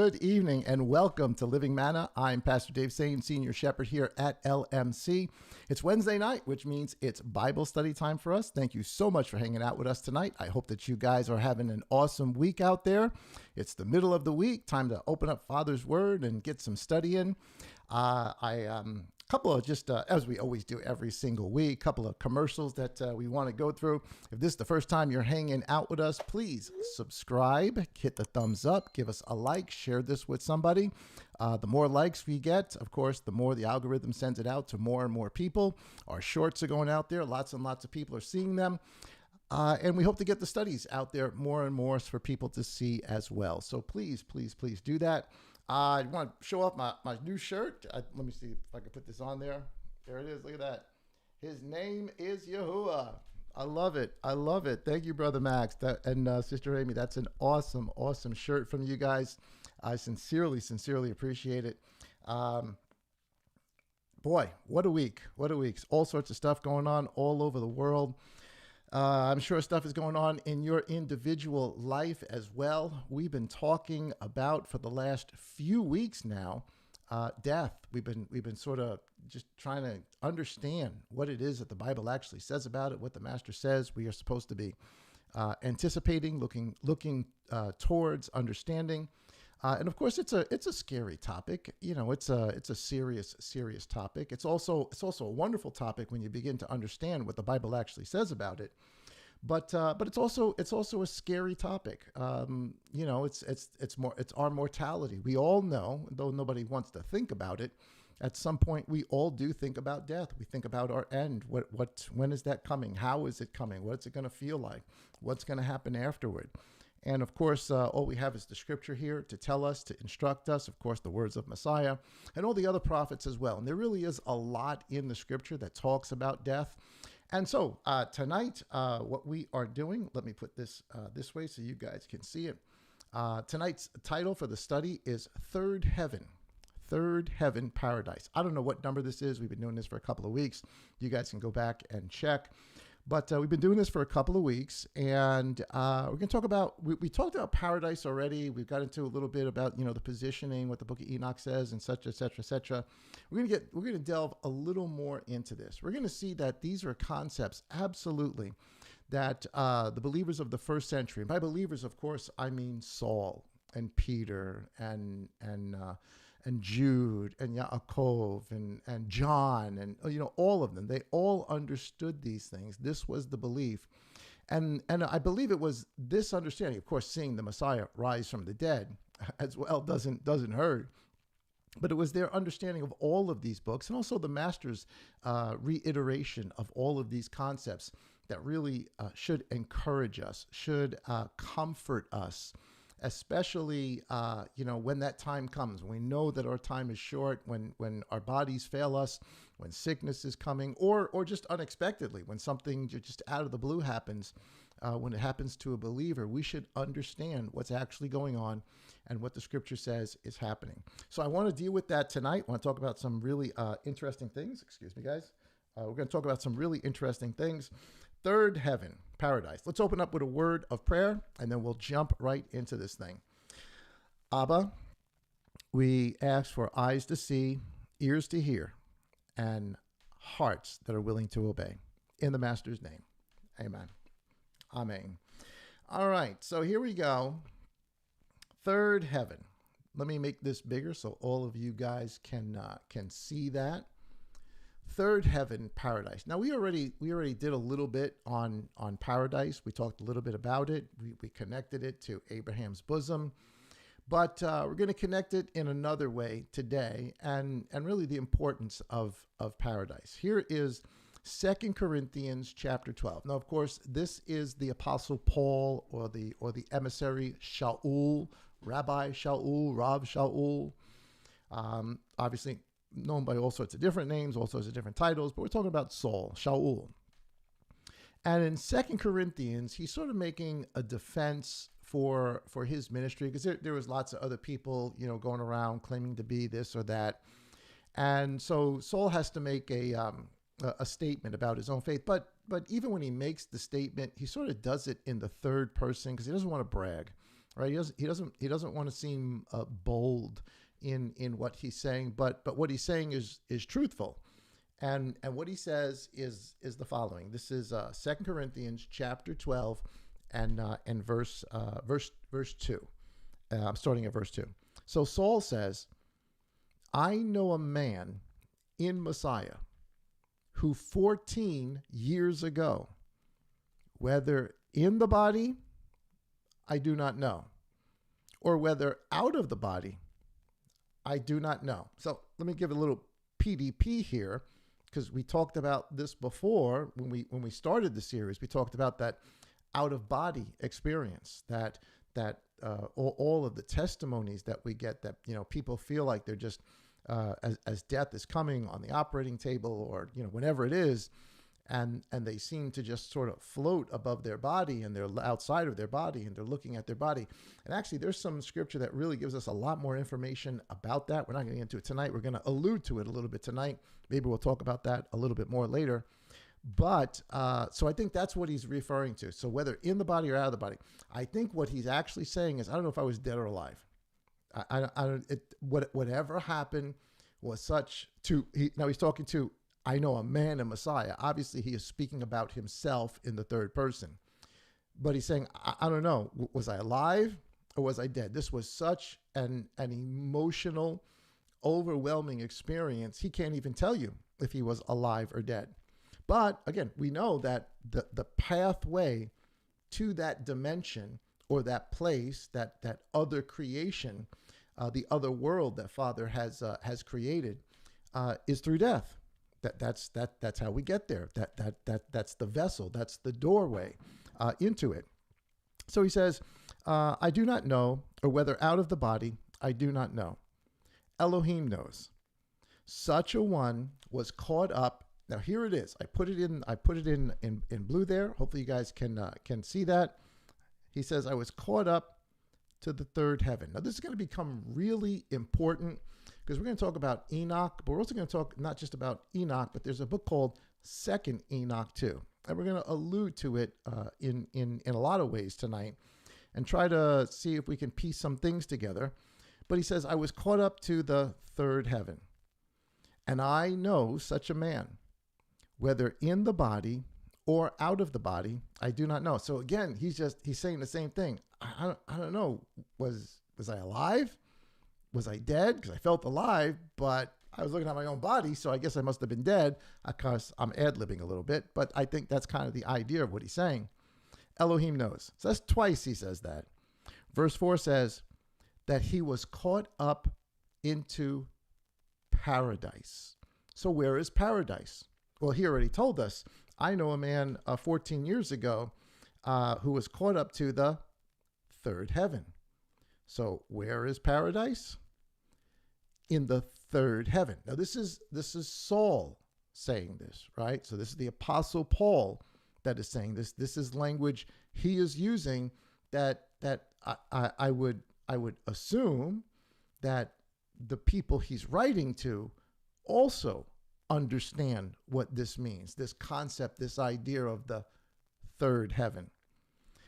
Good evening and welcome to Living Manna. I'm Pastor Dave Sain, Senior Shepherd here at LMC. It's Wednesday night, which means it's Bible study time for us. Thank you so much for hanging out with us tonight. I hope that you guys are having an awesome week out there. It's the middle of the week, time to open up Father's Word and get some study in. Couple of just, as we always do every single week, couple of commercials that we want to go through. If this is the first time you're hanging out with us, please subscribe, hit the thumbs up, give us a like, share this with somebody. The more likes we get, of course, the more the algorithm sends it out to more and more people. Our shorts are going out there. Lots and lots of people are seeing them. And we hope to get the studies out there more and more for people to see as well. So please, please, please do that. I want to show off my new shirt. Let me see if I can put this on there. There it is. Look at that. His name is Yahuwah. I love it. I love it. Thank you, Brother Max and Sister Amy. That's an awesome, awesome shirt from you guys. I sincerely, sincerely appreciate it. Boy, what a week. What a week. All sorts of stuff going on all over the world. I'm sure stuff is going on in your individual life as well. We've been talking about for the last few weeks now, death. We've been sort of just trying to understand what it is that the Bible actually says about it, what the Master says we are supposed to be anticipating, looking towards, understanding. And of course, it's a scary topic. You know, it's a serious topic. It's also a wonderful topic when you begin to understand what the Bible actually says about it. But it's also a scary topic. You know, it's our mortality. We all know, though nobody wants to think about it. At some point, we all do think about death. We think about our end. When is that coming? How is it coming? What's it going to feel like? What's going to happen afterward? And of course, all we have is the scripture here to tell us, to instruct us, of course, the words of Messiah and all the other prophets as well. And there really is a lot in the scripture that talks about death. And so tonight, what we are doing, let me put this this way so you guys can see it. Tonight's title for the study is Third Heaven. Third Heaven Paradise. I don't know what number this is. We've been doing this for a couple of weeks. You guys can go back and check. But we've been doing this for a couple of weeks, and we're going to talk about, we talked about paradise already. We've got into a little bit about, you know, the positioning, what the book of Enoch says, and such, et cetera, et cetera. We're going to delve a little more into this. We're going to see that these are concepts, absolutely, that the believers of the first century, and by believers, of course, I mean Saul and Peter and Jude and Yaakov and John and, you know, all of them, they all understood these things. This was the belief. And I believe it was this understanding, of course, seeing the Messiah rise from the dead as well doesn't hurt. But it was their understanding of all of these books and also the Master's reiteration of all of these concepts that really should encourage us, should comfort us, especially, you know, when that time comes. We know that our time is short, when our bodies fail us, when sickness is coming, or just unexpectedly, when something just out of the blue happens. When it happens to a believer, we should understand what's actually going on and what the scripture says is happening. So I want to deal with that tonight. I want to talk about some really interesting things. Excuse me, guys. We're going to talk about some really interesting things. Third heaven, paradise. Let's open up with a word of prayer, and then we'll jump right into this thing. Abba, we ask for eyes to see, ears to hear, and hearts that are willing to obey. In the Master's name, amen. Amen. All right, so here we go. Third heaven. Let me make this bigger so all of you guys can see that. Third heaven, paradise. Now we already did a little bit on paradise. We talked a little bit about it. We connected it to Abraham's bosom, but we're going to connect it in another way today, and really the importance of paradise. Here is 2 Corinthians chapter 12. Now, of course, this is the Apostle Paul or the emissary Shaul, Rabbi Shaul, Rav Shaul. Obviously known by all sorts of different names, all sorts of different titles, but we're talking about Saul, Shaul. And in 2 Corinthians, he's sort of making a defense for his ministry, because there was lots of other people, you know, going around claiming to be this or that. And so Saul has to make a statement about his own faith. But even when he makes the statement, he sort of does it in the third person because he doesn't want to brag. right? He doesn't want to seem bold in what he's saying, but what he's saying is truthful. And what he says is the following. This is 2 Corinthians chapter 12 and verse 2. I'm starting at verse 2. So Saul says, I know a man in Messiah who 14 years ago, whether in the body, I do not know, or whether out of the body, I do not know. So let me give a little PDP here, because we talked about this before when we started the series. We talked about that out of body experience, that all of the testimonies that we get, that people feel like they're just as death is coming on the operating table, or whenever it is, and they seem to just sort of float above their body, and they're outside of their body, and they're looking at their body. And actually, there's some scripture that really gives us a lot more information about that. We're not going to get into it tonight. We're going to allude to it a little bit tonight. Maybe we'll talk about that a little bit more later. But so I think that's what he's referring to. So whether in the body or out of the body, I think what he's actually saying is, I don't know if I was dead or alive. Whatever happened was such to, now he's talking to, I know a man in Messiah. Obviously, he is speaking about himself in the third person. But he's saying, I don't know, was I alive or was I dead? This was such an emotional, overwhelming experience. He can't even tell you if he was alive or dead. But again, we know that the pathway to that dimension or that place, that other creation, the other world that Father has created, is through death. That's how we get there. That's the vessel. That's the doorway into it. So he says, I do not know, or whether out of the body, I do not know. Elohim knows. Such a one was caught up. Now here it is. I put it in blue there. Hopefully you guys can see that. He says, I was caught up to the third heaven. Now this is going to become really important, because we're going to talk about Enoch, but we're also going to talk not just about Enoch, but there's a book called Second Enoch too. And we're going to allude to it in a lot of ways tonight, and try to see if we can piece some things together. But he says, I was caught up to the third heaven, and I know such a man, whether in the body or out of the body, I do not know. So again, he's saying the same thing. I don't know. Was I alive? Was I dead? Because I felt alive, but I was looking at my own body, so I guess I must have been dead. Of course, I'm ad-libbing a little bit, but I think that's kind of the idea of what he's saying. Elohim knows. So that's twice he says that. Verse 4 says that he was caught up into paradise. So where is paradise? Well, he already told us. I know a man 14 years ago who was caught up to the third heaven. So where is paradise? In the third heaven. Now this is Saul saying this, right? So this is the Apostle Paul that is saying this. This is language he is using that I would assume that the people he's writing to also understand what this means, this concept, this idea of the third heaven.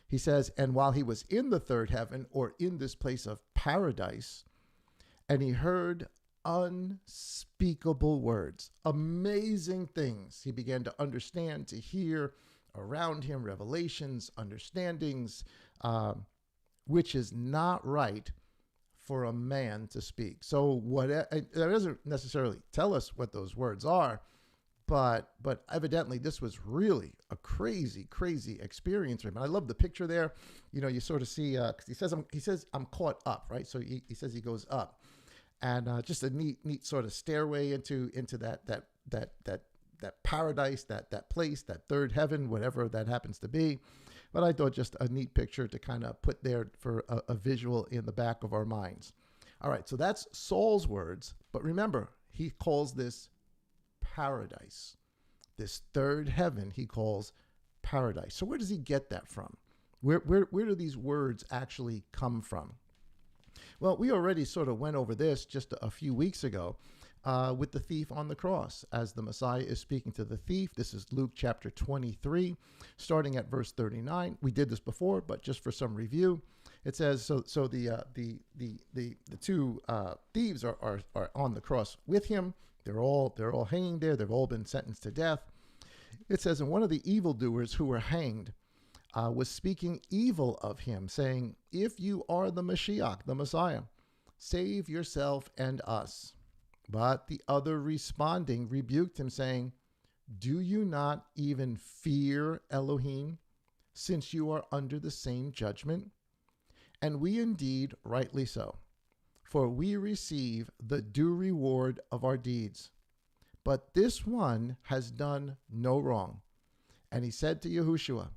He says, and while he was in the third heaven, or in this place of paradise, and he heard unspeakable words, amazing things. He began to understand, to hear around him, revelations, understandings, which is not right for a man to speak. So it doesn't necessarily tell us what those words are, but evidently this was really a crazy experience for him. And I love the picture there. You sort of see, cause he says I'm caught up, right? So he says he goes up, and just a neat sort of stairway into that paradise, that place, that third heaven, whatever that happens to be. But I thought just a neat picture to kind of put there for a visual in the back of our minds. All right, so that's Saul's words. But remember, he calls this paradise. This third heaven he calls paradise. So where does he get that from? Where do these words actually come from? Well, we already sort of went over this just a few weeks ago with the thief on the cross, as the Messiah is speaking to the thief. This is Luke chapter 23, starting at verse 39. We did this before, but just for some review. It says so the two thieves are on the cross with him. They're all hanging there. They've all been sentenced to death. It says, and one of the evildoers who were hanged was speaking evil of him, saying, "If you are the Mashiach, the Messiah, save yourself and us." But the other responding rebuked him, saying, "Do you not even fear Elohim, since you are under the same judgment? And we indeed rightly so, for we receive the due reward of our deeds. But this one has done no wrong." And he said to Yahushua,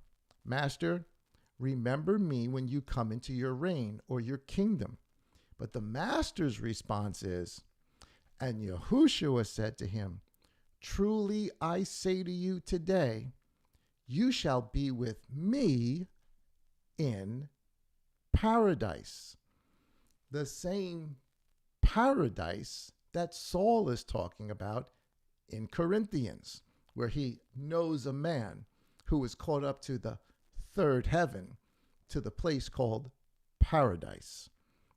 "Master, remember me when you come into your reign or your kingdom." But the master's response is, and Yahushua said to him, "Truly I say to you today, you shall be with me in paradise." The same paradise that Saul is talking about in Corinthians, where he knows a man who was caught up to the third heaven, to the place called paradise.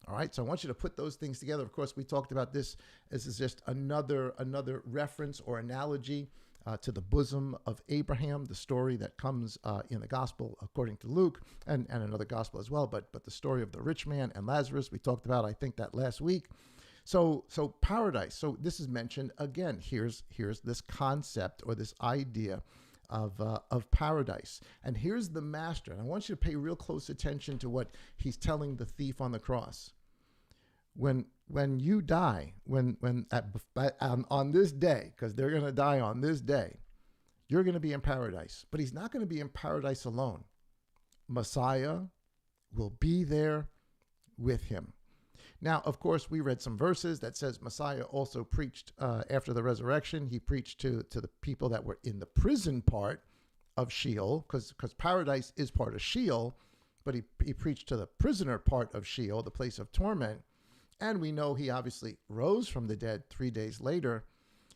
All right, so I want you to put those things together. Of course, we talked about this. This is just another reference or analogy to the bosom of Abraham, the story that comes in the gospel according to Luke, and another gospel as well, but the story of the rich man and Lazarus, we talked about, I think, that last week. So paradise. So this is mentioned again. Here's this concept or this idea of paradise. And here's the master. And I want you to pay real close attention to what he's telling the thief on the cross. When you die, on this day, because they're going to die on this day, you're going to be in paradise. But he's not going to be in paradise alone. Messiah will be there with him. Now, of course, we read some verses that says Messiah also preached after the resurrection. He preached to the people that were in the prison part of Sheol, because paradise is part of Sheol, but he preached to the prisoner part of Sheol, the place of torment. And we know he obviously rose from the dead 3 days later.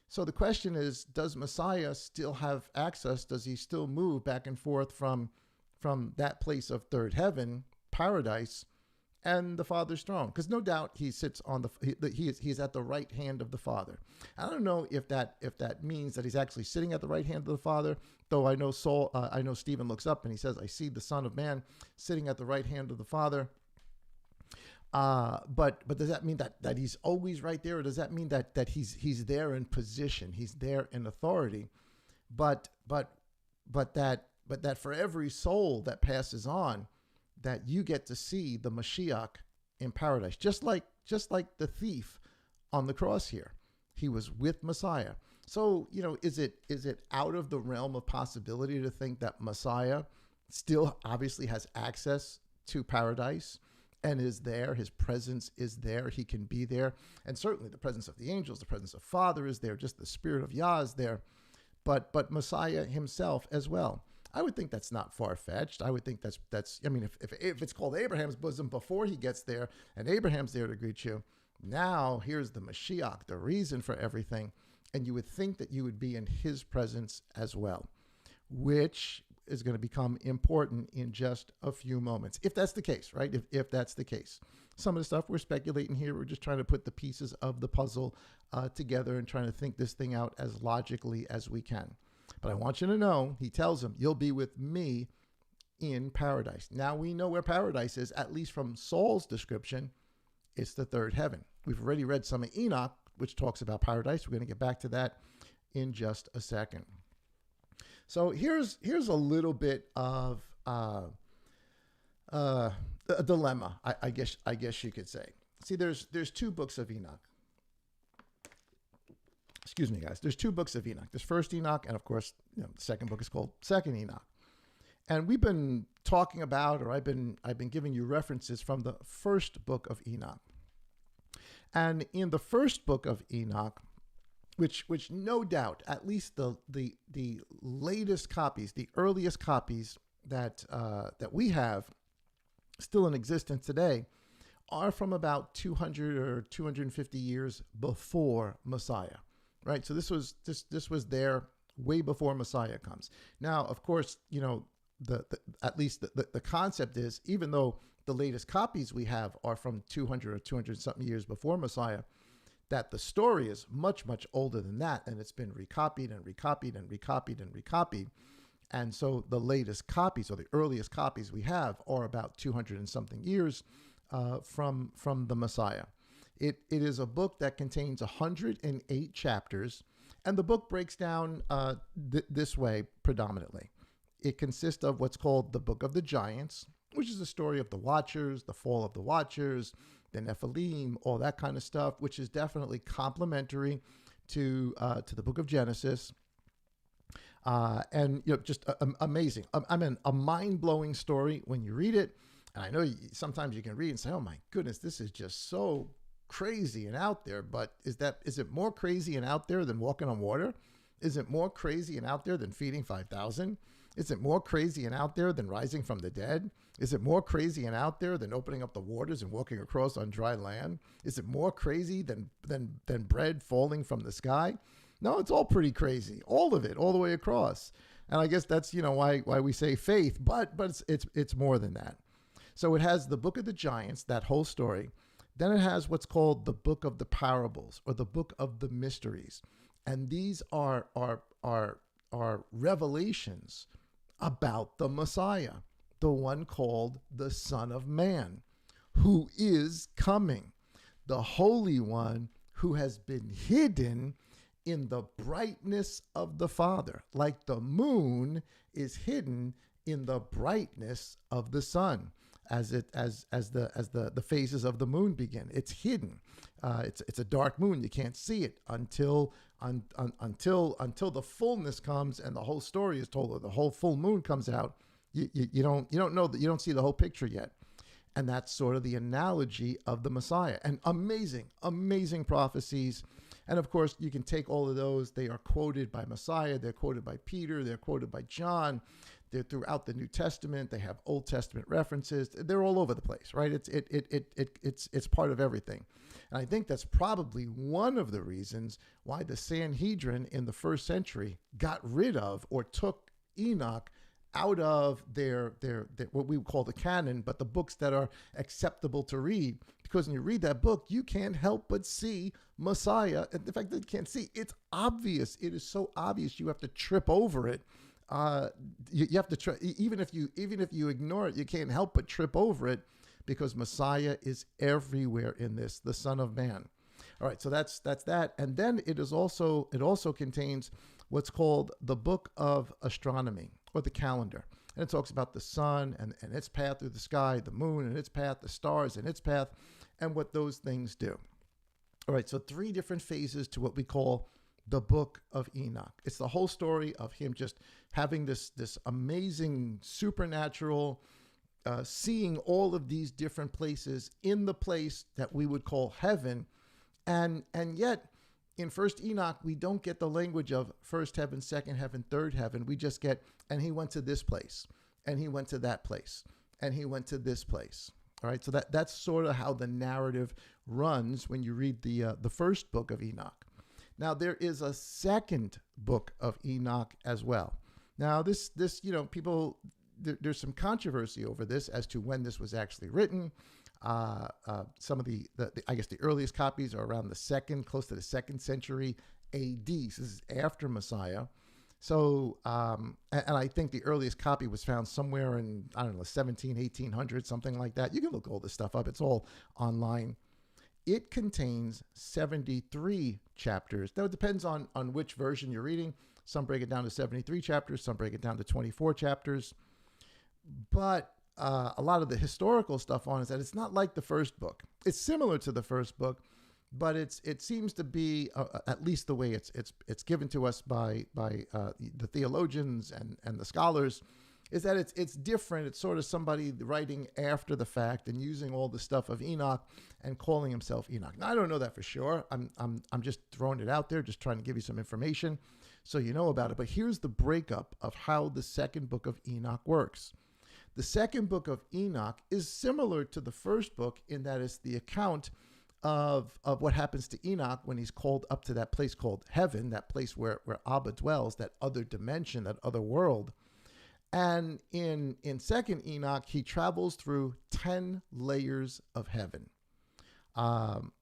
So the question is, does Messiah still have access? Does he still move back and forth from that place of third heaven, paradise, and the Father's throne? Because no doubt he sits on he's at the right hand of the Father. I don't know if that means that he's actually sitting at the right hand of the Father. Though I know Stephen looks up and he says, "I see the Son of Man sitting at the right hand of the Father." But does that mean that he's always right there, or does that mean that he's there in position, he's there in authority? But that for every soul that passes on, that you get to see the Mashiach in paradise, just like the thief on the cross here. He was with Messiah. So, is it out of the realm of possibility to think that Messiah still obviously has access to paradise and is there? His presence is there. He can be there. And certainly the presence of the angels, the presence of Father is there. Just the Spirit of Yah is there. But Messiah himself as well. I would think that's not far-fetched. I would think that's. I mean, if it's called Abraham's bosom before he gets there, and Abraham's there to greet you, now here's the Mashiach, the reason for everything, and you would think that you would be in his presence as well, which is going to become important in just a few moments, if that's the case, right? If that's the case. Some of the stuff we're speculating here, we're just trying to put the pieces of the puzzle together and trying to think this thing out as logically as we can. But I want you to know, he tells him, "You'll be with me in paradise." Now we know where paradise is, at least from Saul's description. It's the third heaven. We've already read some of Enoch, which talks about paradise. We're going to get back to that in just a second. So here's a little bit of a dilemma, I guess you could say. See, there's two books of Enoch. Excuse me, guys. There's two books of Enoch. There's First Enoch, and of course, the second book is called Second Enoch. And we've been talking about, or I've been giving you references from the first book of Enoch. And in the first book of Enoch, which no doubt, at least the latest copies, the earliest copies that we have still in existence today, are from about 200 or 250 years before Messiah, right? So this was there way before Messiah comes. Now, of course, at least the concept is, even though the latest copies we have are from 200 or 200 something years before Messiah, that the story is much, much older than that. And it's been recopied and recopied and recopied and recopied. And so the latest copies, or the earliest copies we have, are about 200 and something years from the Messiah. It is a book that contains 108 chapters, and the book breaks down this way predominantly. It consists of what's called the Book of the Giants, which is the story of the Watchers, the fall of the Watchers, the Nephilim, all that kind of stuff, which is definitely complementary to the Book of Genesis. And just amazing. I mean, a mind-blowing story when you read it. And I know sometimes you can read and say, "Oh my goodness, this is just so crazy and out there." But is it more crazy and out there than walking on water? Is it more crazy and out there than feeding 5,000? Is it more crazy and out there than rising from the dead? Is it more crazy and out there than opening up the waters and walking across on dry land? Is it more crazy than bread falling from the sky? No, it's all pretty crazy, all of it, all the way across. And I guess that's why we say faith, but it's more than that. So it has the Book of the Giants, that whole story. Then it has what's called the Book of the Parables, or the Book of the Mysteries, and these are revelations about the Messiah, the one called the Son of Man, who is coming, the Holy One who has been hidden in the brightness of the Father, like the moon is hidden in the brightness of the sun, as the phases of the moon begin. It's hidden. It's a dark moon. You can't see it until the fullness comes and the whole story is told, or the whole full moon comes out. You don't know that, you don't see the whole picture yet. And that's sort of the analogy of the Messiah. And amazing prophecies. And of course, you can take all of those. They are quoted by Messiah. They're quoted by Peter. They're quoted by John. They're throughout the New Testament. They have Old Testament references. They're all over the place, right? It's part of everything. And I think that's probably one of the reasons why the Sanhedrin in the first century got rid of, or took Enoch out of their what we would call the canon, but the books that are acceptable to read. Because when you read that book, you can't help but see Messiah. And the fact that you can't see, it's obvious. It is so obvious. You have to trip over it. You have to try, even if you ignore it, you can't help but trip over it, because Messiah is everywhere in this, the Son of Man. All right, so that's that. And then it also contains what's called the Book of Astronomy, or the calendar. And it talks about the sun and its path through the sky, the moon and its path, the stars and its path, and what those things do. All right, so 3 different phases to what we call the Book of Enoch. It's the whole story of him just having this amazing supernatural, seeing all of these different places in the place that we would call heaven. And yet, in First Enoch, we don't get the language of first heaven, second heaven, third heaven. We just get, and he went to this place, and he went to that place, and he went to this place. All right, so that's sort of how the narrative runs when you read the first book of Enoch. Now, there is a second book of Enoch as well. Now, this people, there's some controversy over this as to when this was actually written. Some of the I guess the earliest copies are around close to the 2nd century AD. So this is after Messiah. So, and I think the earliest copy was found somewhere in, 1800, something like that. You can look all this stuff up. It's all online. It contains 73 chapters. Now, it depends on which version you're reading. Some break it down to 73 chapters. Some break it down to 24 chapters. But a lot of the historical stuff on it is that it's not like the first book. It's similar to the first book, but it seems to be, at least the way it's given to us by the theologians and the scholars, is that it's different. It's sort of somebody writing after the fact and using all the stuff of Enoch and calling himself Enoch. Now, I don't know that for sure. I'm just throwing it out there, just trying to give you some information so you know about it. But here's the breakup of how the second book of Enoch works. The second book of Enoch is similar to the first book in that it's the account of what happens to Enoch when he's called up to that place called heaven, that place where Abba dwells, that other dimension, that other world. And in Second Enoch, he travels through 10 layers of heaven. Um,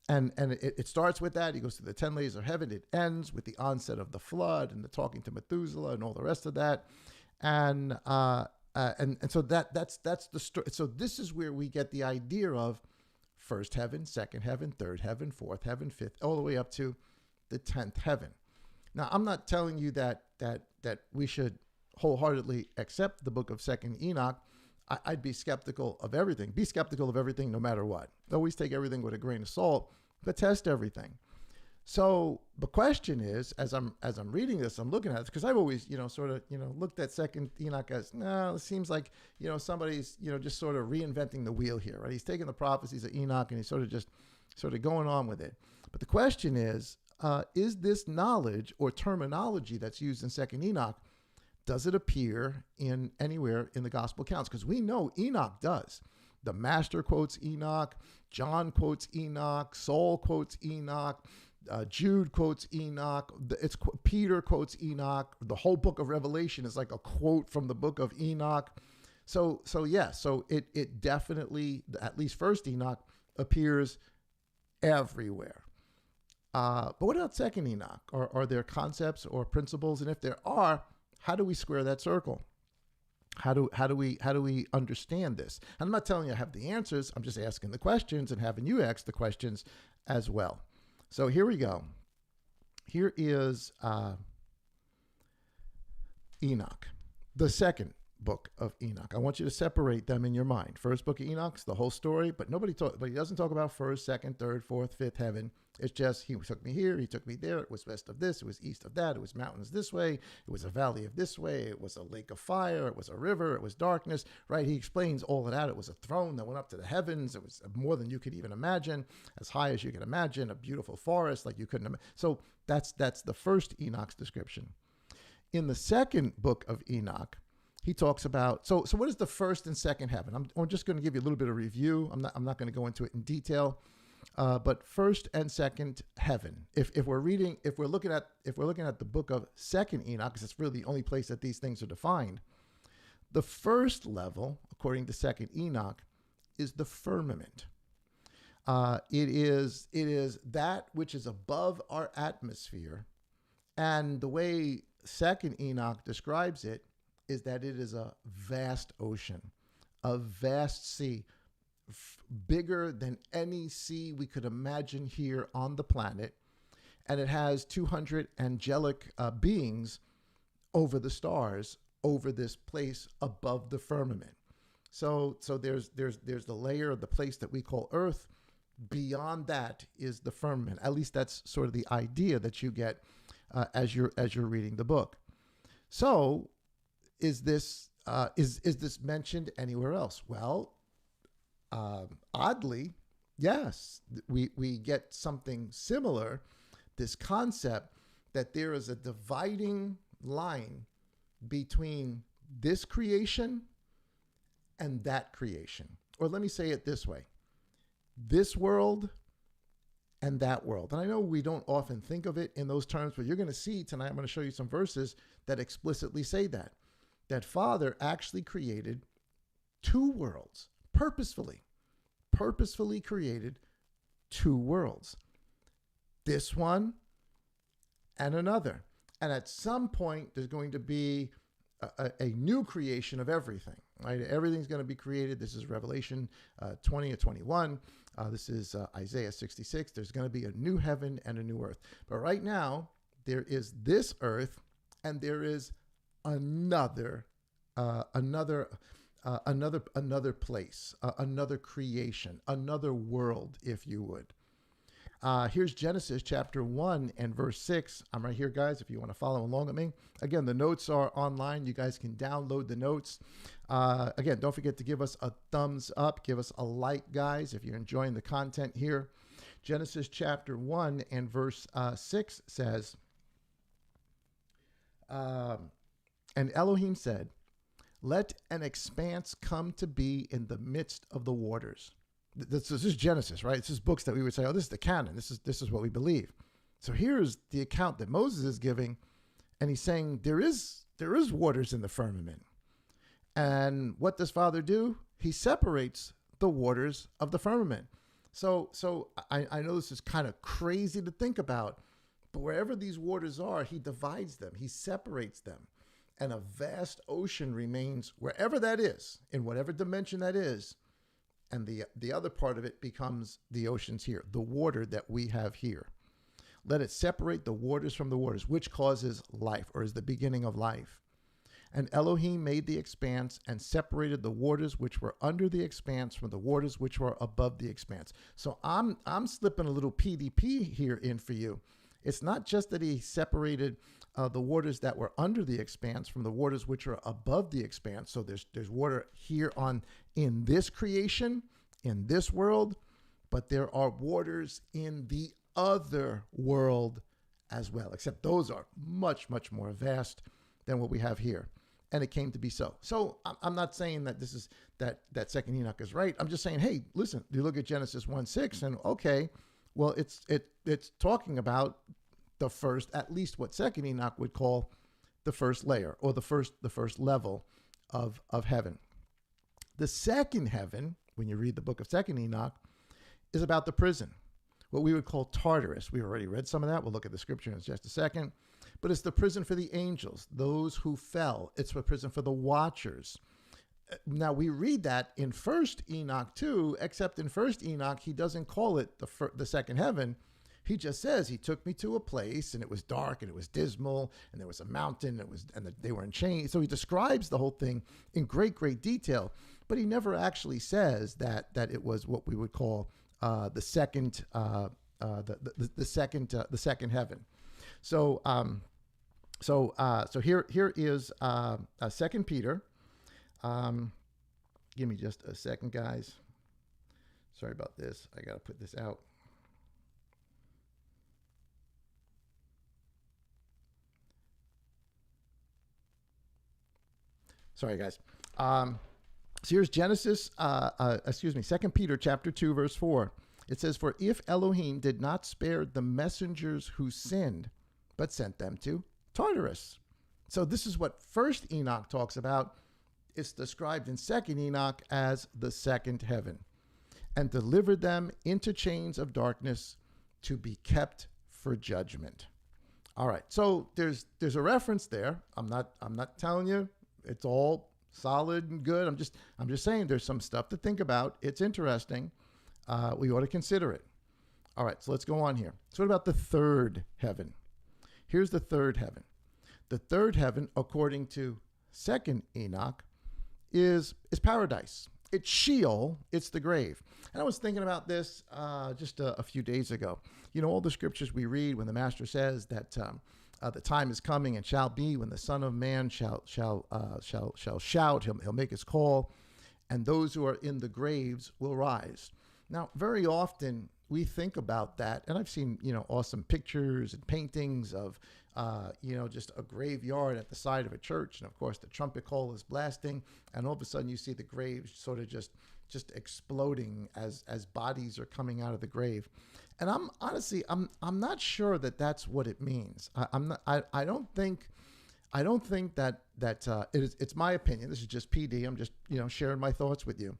and it starts with that. He goes to the 10 layers of heaven. It ends with the onset of the flood and the talking to Methuselah and all the rest of that. And so that's the story. So this is where we get the idea of first heaven, second heaven, third heaven, fourth heaven, fifth, all the way up to the 10th heaven. Now, I'm not telling you that we should wholeheartedly accept the book of Second Enoch. I'd be skeptical of everything. Be skeptical of everything no matter what. Always take everything with a grain of salt, but test everything. So the question is, as I'm reading this, I'm looking at it because I've always, looked at Second Enoch as, no, it seems like, somebody's, just sort of reinventing the wheel here, right? He's taking the prophecies of Enoch and he's sort of going on with it. But the question is this knowledge or terminology that's used in Second Enoch, does it appear in anywhere in the gospel accounts? Because we know Enoch does. The master quotes Enoch, John quotes Enoch, Saul quotes Enoch, Jude quotes Enoch, Peter quotes Enoch. The whole book of Revelation is like a quote from the book of Enoch. So it definitely, at least first Enoch, appears everywhere. But what about Second Enoch? Are there concepts or principles? And if there are, how do we square that circle? How do we understand this? And I'm not telling you I have the answers. I'm just asking the questions and having you ask the questions as well. So here we go. Here is Enoch, the second book of Enoch. I want you to separate them in your mind. First book of Enoch's the whole story, but he doesn't talk about first, second, third, fourth, fifth heaven. It's just, he took me here, he took me there. It was west of this, it was east of that, it was mountains this way, it was a valley of this way, it was a lake of fire, it was a river, it was darkness, right? He explains all of that. It was a throne that went up to the heavens. It was more than you could even imagine, as high as you could imagine, a beautiful forest like you couldn't imagine. So that's the first Enoch's description. In the second book of Enoch, he talks about, so what is the first and second heaven? I'm just going to give you a little bit of review. I'm not going to go into it in detail. But first and second heaven. If we're looking at the book of Second Enoch, because it's really the only place that these things are defined, the first level, according to Second Enoch, is the firmament. It is that which is above our atmosphere, and the way Second Enoch describes it is that it is a vast ocean, a vast sea, bigger than any sea we could imagine here on the planet. And it has 200 angelic beings over the stars, over this place above the firmament. So there's the layer of the place that we call Earth. Beyond that is the firmament. At least that's sort of the idea that you get as you're reading the book. So is this mentioned anywhere else? Well, oddly, yes, we get something similar, this concept that there is a dividing line between this creation and that creation. Or let me say it this way, this world and that world. And I know we don't often think of it in those terms, but you're going to see tonight, I'm going to show you some verses that explicitly say that Father actually created two worlds. Purposefully created two worlds, this one and another. And at some point, there's going to be a new creation of everything, right? Everything's going to be created. This is Revelation 20 or 21. This is Isaiah 66. There's going to be a new heaven and a new earth. But right now, there is this earth and there is another place, another creation, another world, if you would. Here's Genesis chapter 1 and verse 6. I'm right here, guys, if you want to follow along with me. Again, the notes are online. You guys can download the notes. Again, don't forget to give us a thumbs up. Give us a like, guys, if you're enjoying the content here. Genesis chapter 1 and verse 6 says, and Elohim said, let an expanse come to be in the midst of the waters. This is Genesis, right? This is books that we would say, oh, this is the canon. This is what we believe. So here's the account that Moses is giving, and he's saying there is waters in the firmament. And what does Father do? He separates the waters of the firmament. So I know this is kind of crazy to think about, but wherever these waters are, he divides them, he separates them. And a vast ocean remains wherever that is, in whatever dimension that is. And the other part of it becomes the oceans here, the water that we have here. Let it separate the waters from the waters, which causes life, or is the beginning of life. And Elohim made the expanse and separated the waters which were under the expanse from the waters which were above the expanse. So I'm slipping a little PDP here in for you. It's not just that he separated the waters that were under the expanse from the waters which are above the expanse. So there's water here in this creation, in this world, but there are waters in the other world as well, except those are much, much more vast than what we have here. And it came to be so. So I'm not saying that this is that second Enoch is right. I'm just saying, hey, listen, you look at Genesis 1:6 and okay, well, it's talking about the first, at least what second Enoch would call the first layer, or the first level of heaven. The second heaven, when you read the book of second Enoch, is about the prison, what we would call Tartarus. We already read some of that. We'll look at the scripture in just a second. But it's the prison for the angels, those who fell. It's a prison for the watchers. Now, we read that in first Enoch too, except in first Enoch, he doesn't call it the second heaven. He just says, he took me to a place and it was dark and it was dismal and there was a mountain and they were in chains. So he describes the whole thing in great, great detail, but he never actually says that it was what we would call the second second heaven. So here is 2 Peter. Give me just a second, guys. Sorry about this. I got to put this out. Sorry, guys. So here's Genesis, 2 Peter chapter 2, verse 4. It says, "For if Elohim did not spare the messengers who sinned, but sent them to Tartarus." So this is what first Enoch talks about. It's described in second Enoch as the second heaven, and delivered them into chains of darkness to be kept for judgment. All right. So there's a reference there. I'm not telling you it's all solid and good. I'm just saying there's some stuff to think about. It's interesting. We ought to consider it. All right. So let's go on here. So what about the third heaven? Here's the third heaven. The third heaven, according to second Enoch, is paradise. It's Sheol. It's the grave. And I was thinking about this just a few days ago. You know, all the scriptures we read when the Master says that the time is coming and shall be when the Son of Man shall shout. He'll make his call, and those who are in the graves will rise. Now, very often we think about that, and I've seen, awesome pictures and paintings of, just a graveyard at the side of a church. And of course, the trumpet call is blasting, and all of a sudden you see the graves sort of just exploding as bodies are coming out of the grave. And I'm honestly not sure that that's what it means. I don't think that it's my opinion. This is just PD. I'm just sharing my thoughts with you.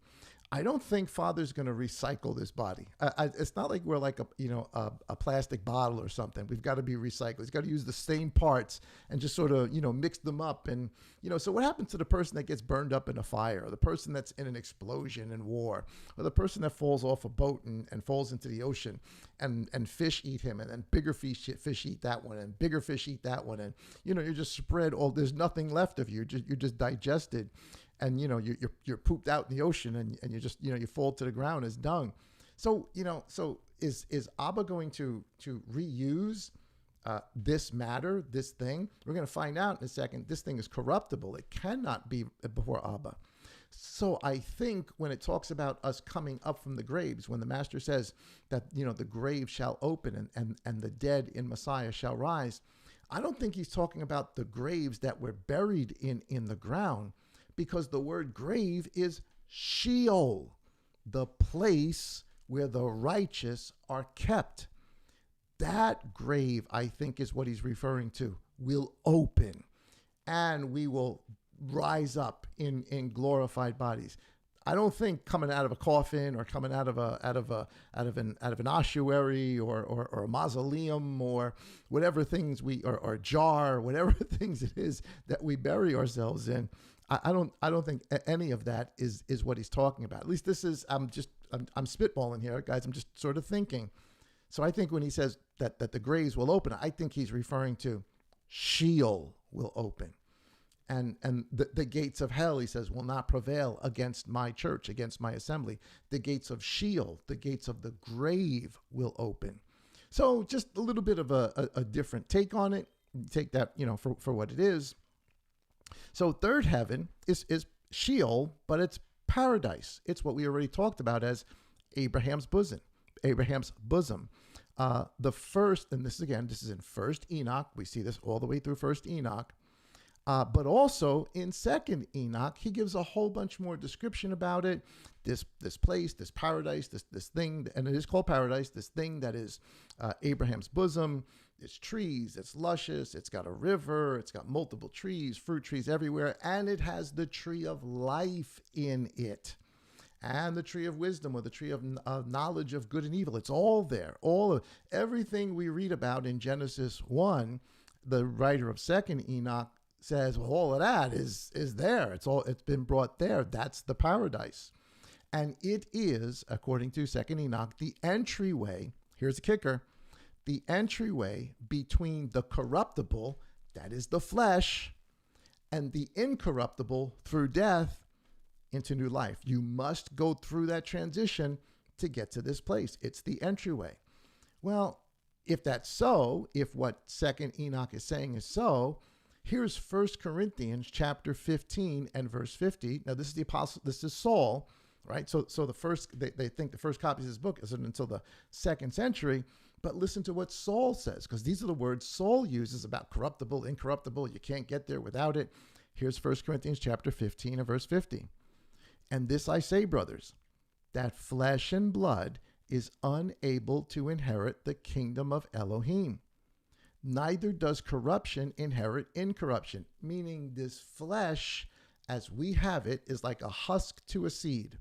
I don't think Father's going to recycle this body. It's not like we're like a plastic bottle or something. We've got to be recycled. He's got to use the same parts and just sort of mix them up. And so what happens to the person that gets burned up in a fire, or the person that's in an explosion in war, or the person that falls off a boat and falls into the ocean, and fish eat him, and then bigger fish eat that one, and bigger fish eat that one, and you're just spread all. There's nothing left of you. You're just digested. And you're pooped out in the ocean, and you just you fall to the ground as dung. So is Abba going to reuse this matter, this thing? We're going to find out in a second. This thing is corruptible. It cannot be before Abba. So I think when it talks about us coming up from the graves, when the Master says that the grave shall open and the dead in Messiah shall rise, I don't think he's talking about the graves that were buried in the ground. Because the word grave is Sheol, the place where the righteous are kept. That grave, I think, is what he's referring to, will open, and we will rise up in glorified bodies. I don't think coming out of a coffin or coming out of an ossuary or a mausoleum or whatever things or a jar, whatever things it is that we bury ourselves in. I don't think any of that is what he's talking about. At least this is I'm spitballing here, guys. I'm just sort of thinking. So I think when he says that the graves will open, I think he's referring to Sheol will open. And the gates of hell, he says, will not prevail against my church, against my assembly. The gates of Sheol, the gates of the grave will open. So just a little bit of a different take on it. Take that, for what it is. So third heaven is Sheol, but it's paradise. It's what we already talked about as Abraham's bosom. The first, and this is in First Enoch. We see this all the way through First Enoch. But also in Second Enoch, he gives a whole bunch more description about it. This place, this paradise, this thing, and it is called paradise, this thing that is Abraham's bosom. It's trees, it's luscious, it's got a river, it's got multiple trees, fruit trees everywhere, and it has the tree of life in it. And the tree of wisdom, or the tree of knowledge of good and evil. It's all there. Everything we read about in Genesis 1, the writer of Second Enoch says, well, all of that is there. It's been brought there. That's the paradise. And it is, according to Second Enoch, the entryway. Here's the kicker. The entryway between the corruptible, that is the flesh, and the incorruptible through death into new life. You must go through that transition to get to this place. It's the entryway. Well, if that's so, if what Second Enoch is saying is so, here's 1 Corinthians chapter 15 and verse 50. Now, this is the apostle, this is Saul, right? So the first, they think the first copies of his book isn't until the 2nd century, but listen to what Saul says, because these are the words Saul uses about corruptible, incorruptible. You can't get there without it. Here's 1 Corinthians chapter 15 and verse 50. And this I say, brothers, that flesh and blood is unable to inherit the kingdom of Elohim. Neither does corruption inherit incorruption, meaning this flesh, as we have it, is like a husk to a seed,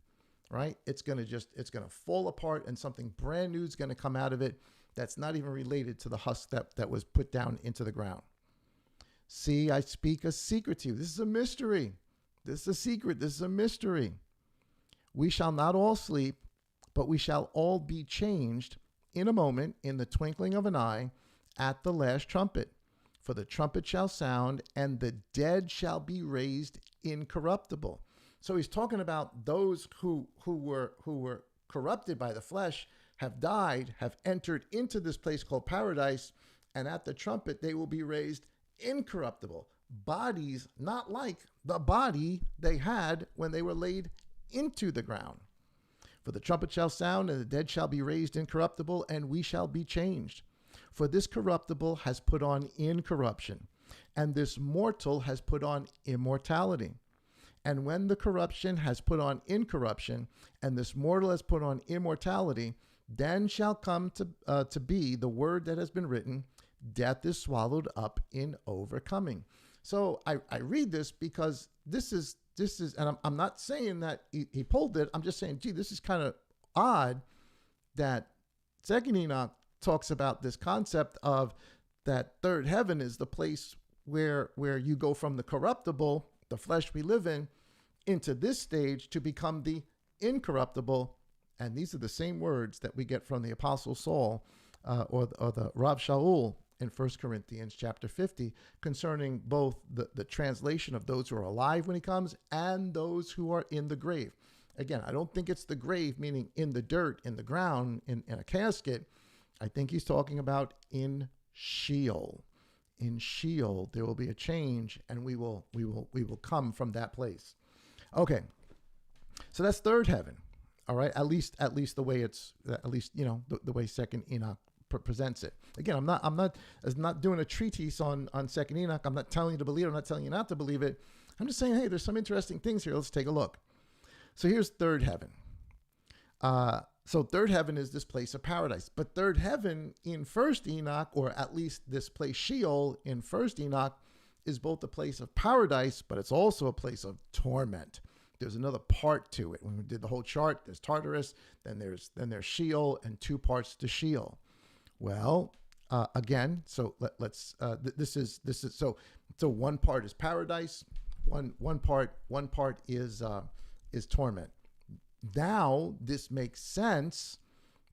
right? It's going to fall apart and something brand new is going to come out of it that's not even related to the husk that was put down into the ground. See, I speak a secret to you. This is a mystery. This is a secret. This is a mystery. We shall not all sleep, but we shall all be changed in a moment, in the twinkling of an eye, at the last trumpet. For the trumpet shall sound, and the dead shall be raised incorruptible. So he's talking about those who were corrupted by the flesh, have died, have entered into this place called paradise, and at the trumpet they will be raised incorruptible. Bodies not like the body they had when they were laid into the ground. For the trumpet shall sound, and the dead shall be raised incorruptible, and we shall be changed. For this corruptible has put on incorruption, and this mortal has put on immortality. And when the corruption has put on incorruption, and this mortal has put on immortality, then shall come to be the word that has been written, death is swallowed up in overcoming. So I read this because this is, and I'm not saying that he pulled it. I'm just saying, gee, this is kind of odd that Second Enoch talks about this concept of that third heaven is the place where you go from the corruptible, the flesh we live in, into this stage to become the incorruptible. And these are the same words that we get from the Apostle Saul or the Rav Shaul in 1 Corinthians chapter 50 concerning both the translation of those who are alive when he comes and those who are in the grave. Again, I don't think it's the grave, meaning in the dirt, in the ground, in a casket. I think he's talking about in Sheol. In Sheol, there will be a change, and we will come from that place. Okay, so that's third heaven. All right, at least the way it's the way Second Enoch presents it. Again, I'm not doing a treatise on Second Enoch. I'm not telling you to believe it. I'm not telling you not to believe it. I'm just saying, hey, there's some interesting things here. Let's take a look. So here's third heaven. So third heaven is this place of paradise. But third heaven in First Enoch, or at least this place Sheol in First Enoch, is both a place of paradise, but it's also a place of torment. There's another part to it. When we did the whole chart, there's Tartarus, then there's Sheol, and two parts to Sheol. Well, again, so let's this is so one part is paradise, one part is torment. Now this makes sense.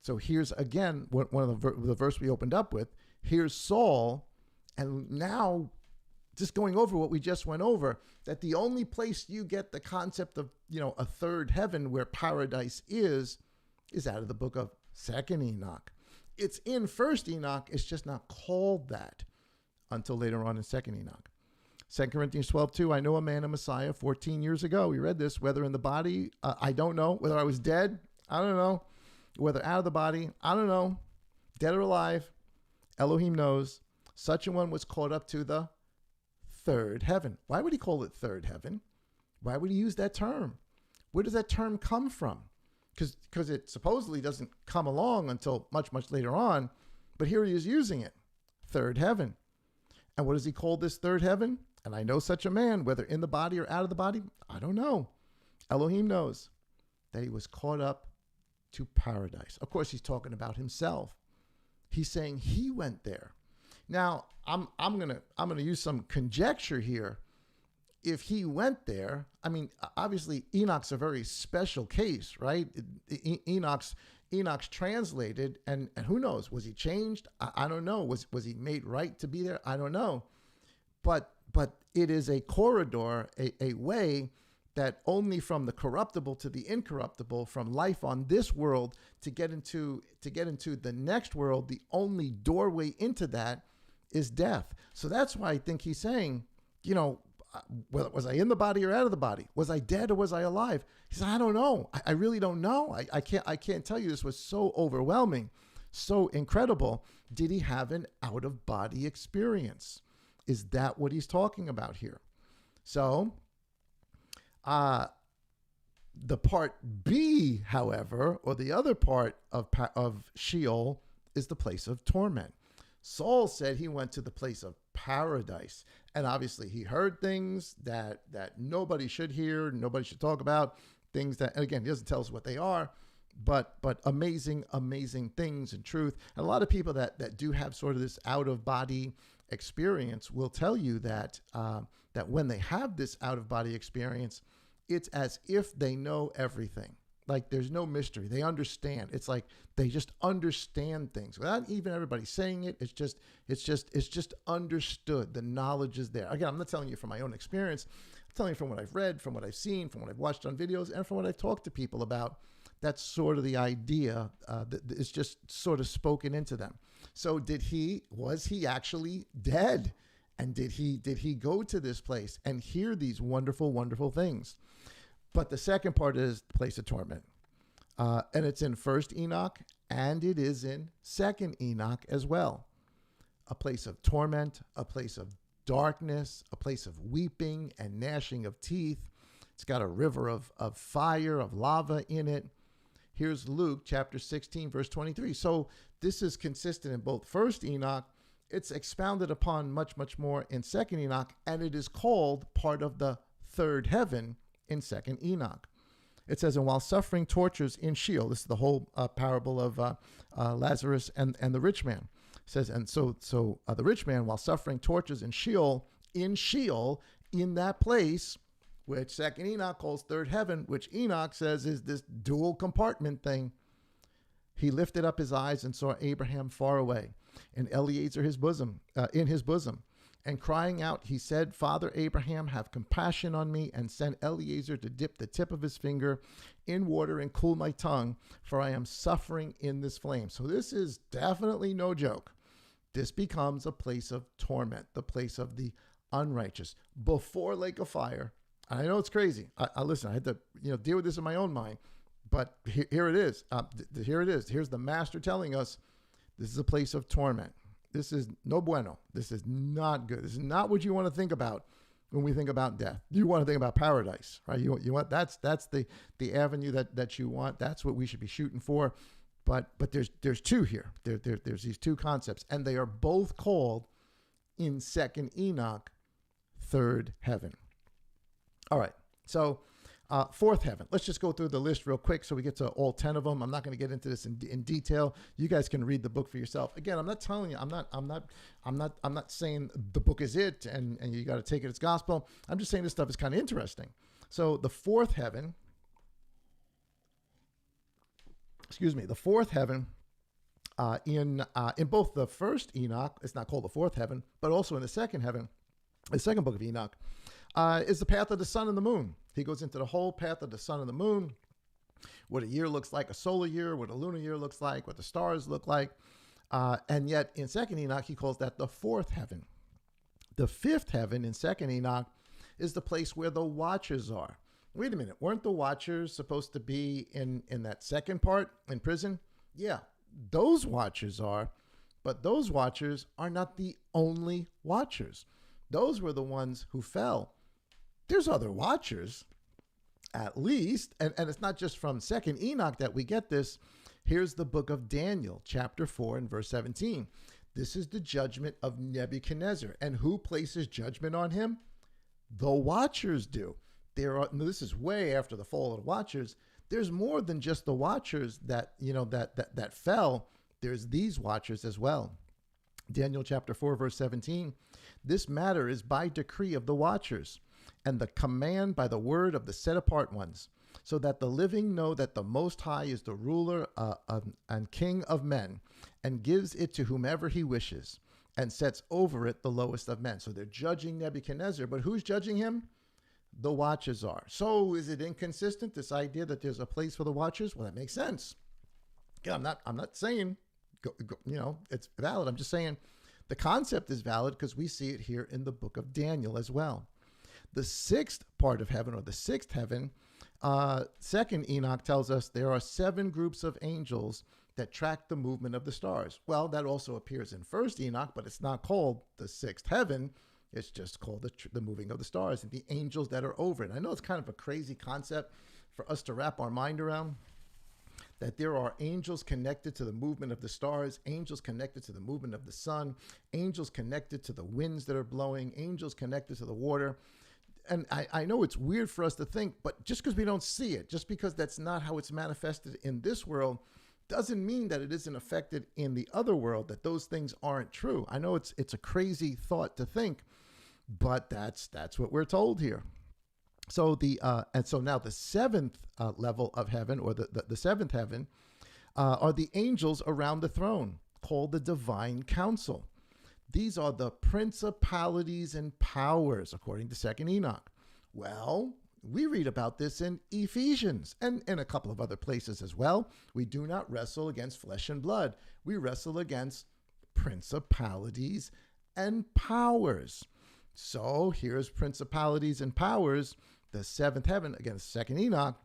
So here's again one of the verse we opened up with. Here's Saul, and now just going over what we just went over, that the only place you get the concept of, a third heaven where paradise is out of the book of 2nd Enoch. It's in 1st Enoch. It's just not called that until later on in 2nd Enoch. 2 Corinthians 12:2, I know a man, a Messiah, 14 years ago. We read this, whether in the body, I don't know. Whether I was dead, I don't know. Whether out of the body, I don't know. Dead or alive, Elohim knows. Such a one was caught up to the third heaven. Why would he call it third heaven? Why would he use that term? Where does that term come from? Because it supposedly doesn't come along until much, much later on. But here he is using it. Third heaven. And what does he call this third heaven? And I know such a man, whether in the body or out of the body, I don't know. Elohim knows that he was caught up to paradise. Of course, he's talking about himself. He's saying he went there. Now, I'm gonna use some conjecture here. If he went there, I mean, obviously Enoch's a very special case, right? Enoch's translated, and who knows? Was he changed? I don't know. Was he made right to be there? I don't know. But it is a corridor, a way that only from the corruptible to the incorruptible, from life on this world to get into the next world, the only doorway into that is death. So that's why I think he's saying, was I in the body or out of the body? Was I dead or was I alive? He said, I don't know. I really don't know. I can't tell you. This was so overwhelming, so incredible. Did he have an out-of-body experience? Is that what he's talking about here? So, the part B, however, or the other part of Sheol is the place of torment. Saul said he went to the place of paradise. And obviously he heard things that nobody should hear, nobody should talk about, things that, and again, he doesn't tell us what they are, but amazing things and truth. And a lot of people that do have sort of this out-of-body experience will tell you that when they have this out-of-body experience, it's as if they know everything. Like there's no mystery. They understand. It's like they just understand things without even everybody saying it. It's just understood. The knowledge is there. Again, I'm not telling you from my own experience. I'm telling you from what I've read, from what I've seen, from what I've watched on videos, and from what I've talked to people about. That's sort of the idea that is just sort of spoken into them. So was he actually dead? And did he go to this place and hear these wonderful, wonderful things? But the second part is the place of torment. And it's in 1st Enoch, and it is in 2nd Enoch as well. A place of torment, a place of darkness, a place of weeping and gnashing of teeth. It's got a river of fire, of lava in it. Here's Luke chapter 16, verse 23. So this is consistent in both 1st Enoch. It's expounded upon much, much more in 2nd Enoch, and it is called part of the third heaven in 2nd Enoch. It says, and while suffering tortures in Sheol, this is the whole parable of Lazarus and the rich man. It says, and so the rich man, while suffering tortures in Sheol, in that place, which 2nd Enoch calls third heaven, which Enoch says is this dual compartment thing, he lifted up his eyes and saw Abraham far away, and Eliezer in his bosom. And crying out, he said, Father Abraham, have compassion on me, and send Eliezer to dip the tip of his finger in water and cool my tongue, for I am suffering in this flame. So this is definitely no joke. This becomes a place of torment, the place of the unrighteous, before lake of fire. I know it's crazy. I listen, I had to deal with this in my own mind, but here it is. Here it is. Here's the master telling us this is a place of torment. This is no bueno. This is not good. This is not what you want to think about when we think about death. You want to think about paradise, right? You want that's the avenue that you want. That's what we should be shooting for. But there's two here. There's these two concepts, and they are both called in 2nd Enoch third heaven. All right. So fourth heaven. Let's just go through the list real quick so we get to all 10 of them. I'm not going to get into this in detail. You guys can read the book for yourself. Again, I'm not telling you, I'm not saying the book is it and you got to take it as gospel. I'm just saying this stuff is kind of interesting. So the fourth heaven, the fourth heaven, in both the first Enoch, it's not called the fourth heaven, but also in the second heaven, the second book of Enoch, is the path of the sun and the moon. He goes into the whole path of the sun and the moon, what a year looks like, a solar year, what a lunar year looks like, what the stars look like. And yet in second Enoch, he calls that the fourth heaven. The fifth heaven in second Enoch is the place where the watchers are. Wait a minute, weren't the watchers supposed to be in that second part, in prison? Yeah, those watchers are, but those watchers are not the only watchers. Those were the ones who fell. There's other watchers, at least, and it's not just from second Enoch that we get this. Here's the book of Daniel, chapter 4 and verse 17. This is the judgment of Nebuchadnezzar. And who places judgment on him? The watchers do. This is way after the fall of the watchers. There's more than just the watchers that fell. There's these watchers as well. Daniel chapter 4, verse 17. This matter is by decree of the watchers, and the command by the word of the set apart ones, so that the living know that the Most High is the ruler and king of men, and gives it to whomever he wishes, and sets over it the lowest of men. So they're judging Nebuchadnezzar, but who's judging him? The watchers are. So is it inconsistent, this idea that there's a place for the watchers? Well, that makes sense. Yeah, I'm not saying, it's valid. I'm just saying the concept is valid because we see it here in the book of Daniel as well. The sixth part of heaven, or the sixth heaven, second Enoch tells us there are 7 groups of angels that track the movement of the stars. Well, that also appears in first Enoch, but it's not called the sixth heaven. It's just called the moving of the stars and the angels that are over it. I know it's kind of a crazy concept for us to wrap our mind around, that there are angels connected to the movement of the stars, angels connected to the movement of the sun, angels connected to the winds that are blowing, angels connected to the water. And I know it's weird for us to think, but just because we don't see it, just because that's not how it's manifested in this world, doesn't mean that it isn't affected in the other world, that those things aren't true. I know it's a crazy thought to think, but that's what we're told here. So now the seventh level of heaven, or the seventh heaven, are the angels around the throne, called the divine council. These are the principalities and powers, according to second Enoch. Well, we read about this in Ephesians and in a couple of other places as well. We do not wrestle against flesh and blood. We wrestle against principalities and powers. So here's principalities and powers, the seventh heaven, again, second Enoch.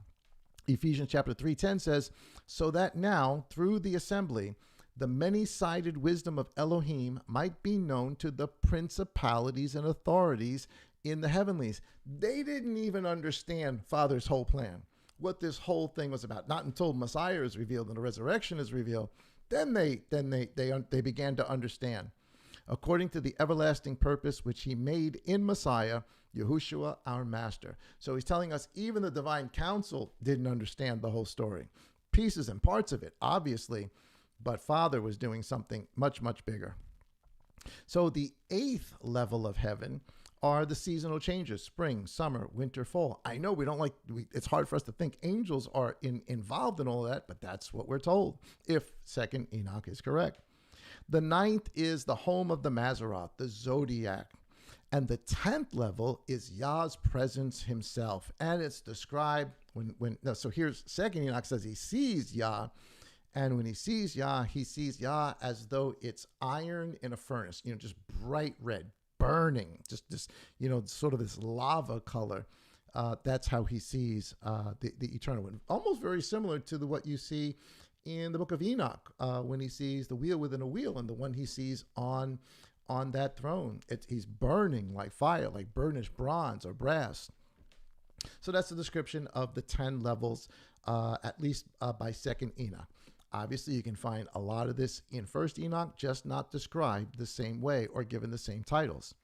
Ephesians chapter 3:10 says, so that now through the assembly, the many-sided wisdom of Elohim might be known to the principalities and authorities in the heavenlies. They didn't even understand Father's whole plan, what this whole thing was about. Not until Messiah is revealed and the resurrection is revealed, then they began to understand. According to the everlasting purpose which he made in Messiah, Yahushua, our master. So he's telling us even the divine council didn't understand the whole story. Pieces and parts of it, obviously, but Father was doing something much, much bigger. So the eighth level of heaven are the seasonal changes, spring, summer, winter, fall. I know it's hard for us to think angels are involved in all of that, but that's what we're told, if second Enoch is correct. The ninth is the home of the Mazzaroth, the zodiac. And the 10th level is Yah's presence himself. And it's described so here's second Enoch says he sees Yah. And when he sees Yah as though it's iron in a furnace, just bright red, burning, just sort of this lava color. That's how he sees the eternal one. Almost very similar to what you see in the book of Enoch, when he sees the wheel within a wheel, and the one he sees on that throne. He's burning like fire, like burnished bronze or brass. So that's the description of the 10 levels, at least by second Enoch. Obviously, you can find a lot of this in first Enoch, just not described the same way or given the same titles.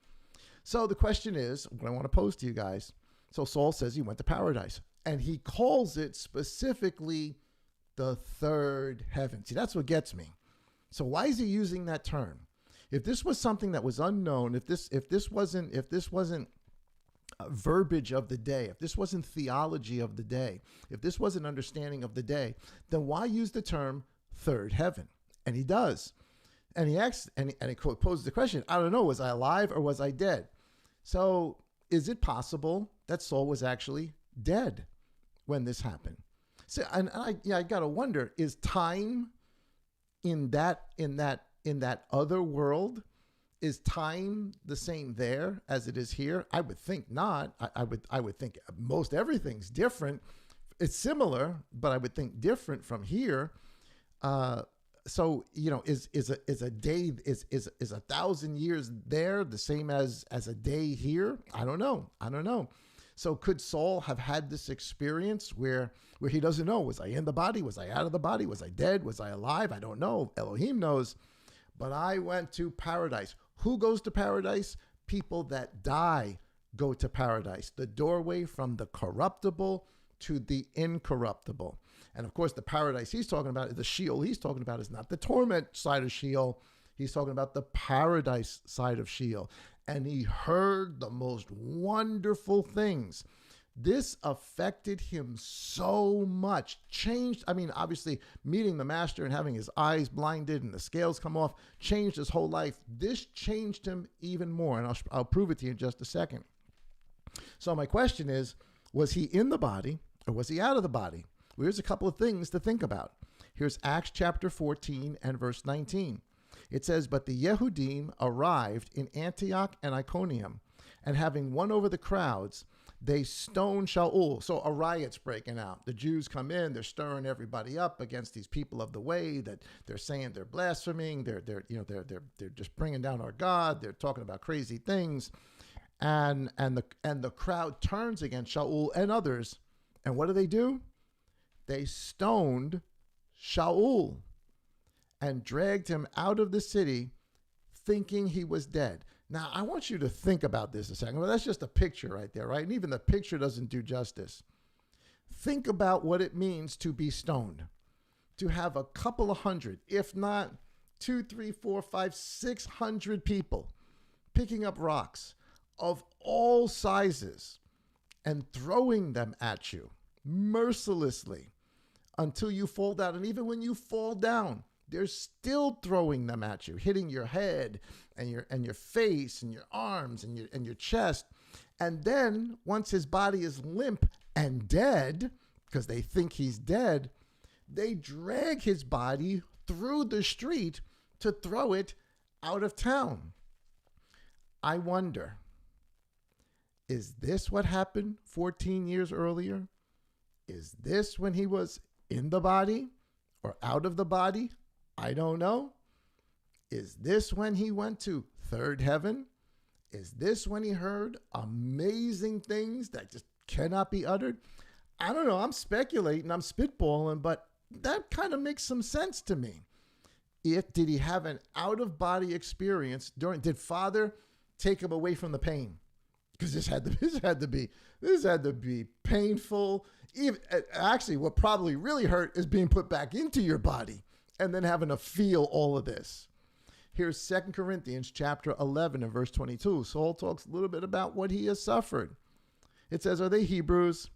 So the question is, what I want to pose to you guys. So Saul says he went to paradise, and he calls it specifically the third heaven. See, that's what gets me. So why is he using that term? If this was something that was unknown, if this wasn't verbiage of the day, if this wasn't theology of the day, if this wasn't understanding of the day, then why use the term third heaven? And he does. And he asks, and he poses the question, I don't know, was I alive or was I dead? So is it possible that Saul was actually dead when this happened? So, and I gotta wonder, is time in that other world, is time the same there as it is here? I would think not. I would think most everything's different. It's similar, but I would think different from here. So is a day is 1,000 years there the same as a day here? I don't know. So could Saul have had this experience where he doesn't know, was I in the body? Was I out of the body? Was I dead? Was I alive? I don't know. Elohim knows. But I went to paradise. Who goes to paradise? People that die go to paradise. The doorway from the corruptible to the incorruptible. And of course, the paradise he's talking about, the Sheol he's talking about, is not the torment side of Sheol. He's talking about the paradise side of Sheol. And he heard the most wonderful things. This affected him so much, changed. I mean, obviously, meeting the master and having his eyes blinded and the scales come off changed his whole life. This changed him even more. And I'll prove it to you in just a second. So my question is, was he in the body or was he out of the body? Well, here's a couple of things to think about. Here's Acts chapter 14 and verse 19. It says, but the Yehudim arrived in Antioch and Iconium, and having won over the crowds, they stoned Shaul. So a riot's breaking out. The Jews come in, they're stirring everybody up against these people of the way, that they're saying they're blaspheming, they're just bringing down our God, they're talking about crazy things. And the crowd turns against Shaul and others. And what do? They stoned Shaul and dragged him out of the city, thinking he was dead. Now, I want you to think about this a second. Well, that's just a picture right there, right? And even the picture doesn't do justice. Think about what it means to be stoned, to have a couple of hundred, if not 2, 3, 4, 5, 600 people picking up rocks of all sizes and throwing them at you mercilessly until you fall down. And even when you fall down, they're still throwing them at you, hitting your head and your face and your arms and your chest. And then once his body is limp and dead, because they think he's dead, they drag his body through the street to throw it out of town. I wonder, is this what happened 14 years earlier? Is this when he was in the body or out of the body? I don't know. Is this when he went to third heaven? Is this when he heard amazing things that just cannot be uttered? I don't know. I'm speculating. I'm spitballing, but that kind of makes some sense to me. Did he have an out-of-body experience did Father take him away from the pain? Because this had to be painful. Actually, what probably really hurt is being put back into your body and then having to feel all of this. Here's 2 Corinthians chapter 11 and verse 22. Saul talks a little bit about what he has suffered. It says, are they Hebrews?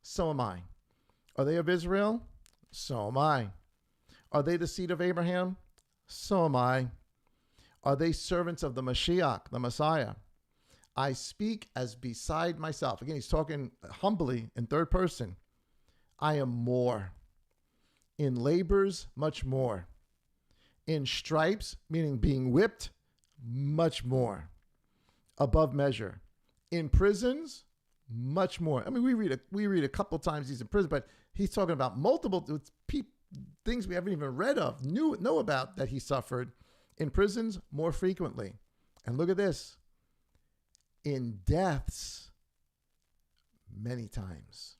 So am I. Are they of Israel? So am I. Are they the seed of Abraham? So am I. Are they servants of the Mashiach, the Messiah? I speak as beside myself. Again, he's talking humbly in third person. I am more. In labors, much more. In stripes, meaning being whipped, much more. Above measure. In prisons, much more. I mean, we read a couple times he's in prison, but he's talking about multiple things we haven't even read of, know about that he suffered. In prisons, more frequently. And look at this. In deaths, many times.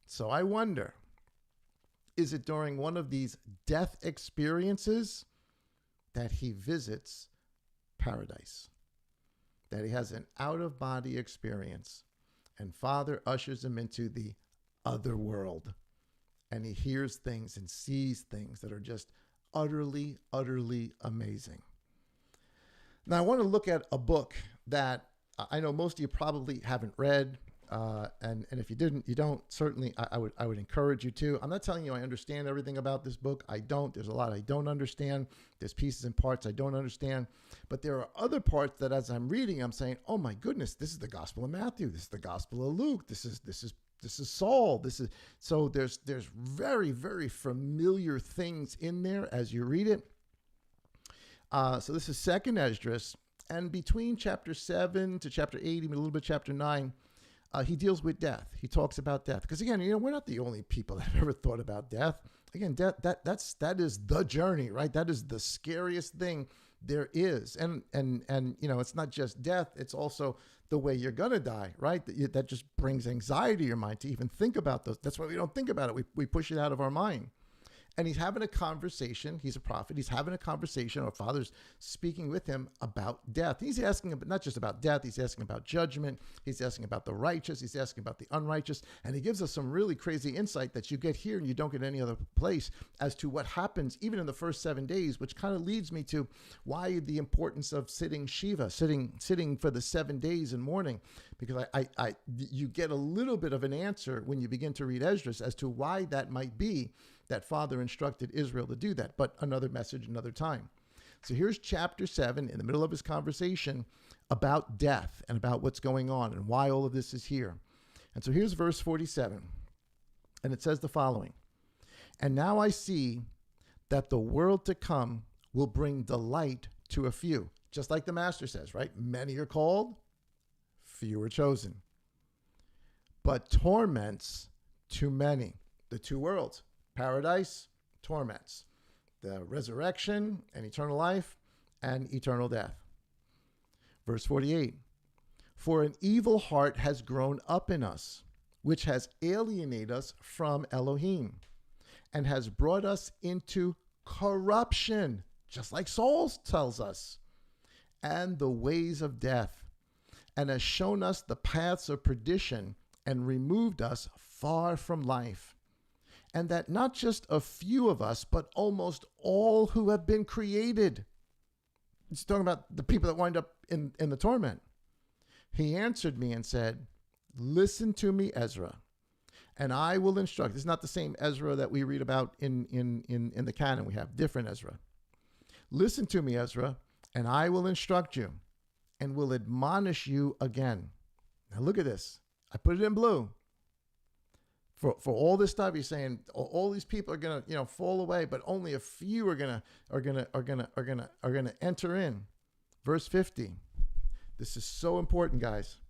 So I wonder, is it during one of these death experiences that he visits paradise? that he has an out-of-body experience, and Father ushers him into the other world, and he hears things and sees things that are just utterly, utterly amazing. Now, I want to look at a book that I know most of you probably haven't read, and if you didn't, you don't. Certainly, I would encourage you to. I'm not telling you I understand everything about this book. I don't. There's a lot I don't understand. There's pieces and parts I don't understand. But there are other parts that, as I'm reading, I'm saying, "Oh my goodness, this is the Gospel of Matthew. This is the Gospel of Luke. This is Saul. This is." So there's very, very familiar things in there as you read it. So this is Second Esdras, and between chapter 7 to chapter 8, even a little bit chapter 9, he deals with death. He talks about death. Because again, we're not the only people that have ever thought about death. Again, death, that is the journey, right? That is the scariest thing there is. And it's not just death, it's also the way you're going to die, right? That just brings anxiety to your mind to even think about those. That's why we don't think about it. We push it out of our mind. And he's having a conversation. He's a prophet. He's having a conversation. Our Father's speaking with him about death. He's asking not just about death. He's asking about judgment. He's asking about the righteous. He's asking about the unrighteous. And he gives us some really crazy insight that you get here and you don't get any other place as to what happens even in the first 7 days, which kind of leads me to why the importance of sitting Shiva, sitting for the 7 days and mourning, because you get a little bit of an answer when you begin to read Esdras as to why that might be that Father instructed Israel to do that, but another message, another time. So here's chapter 7 in the middle of his conversation about death and about what's going on and why all of this is here. And so here's verse 47, and it says the following: "And now I see that the world to come will bring delight to a few." Just like the Master says, right? Many are called, few are chosen. But torments to many. The two worlds. Paradise, torments. The resurrection and eternal life and eternal death. Verse 48, "For an evil heart has grown up in us, which has alienated us from Elohim, and has brought us into corruption," just like Saul tells us, "and the ways of death, and has shown us the paths of perdition, and removed us far from life. And that not just a few of us, but almost all who have been created." He's talking about the people that wind up in the torment. "He answered me and said, 'Listen to me, Ezra, and I will instruct.'" This is not the same Ezra that we read about in the canon. We have different Ezra. "Listen to me, Ezra, and I will instruct you, and will admonish you again." Now look at this. I put it in blue. For all this stuff, he's saying all these people are gonna fall away, but only a few are gonna enter in. Verse 50. This is so important, guys.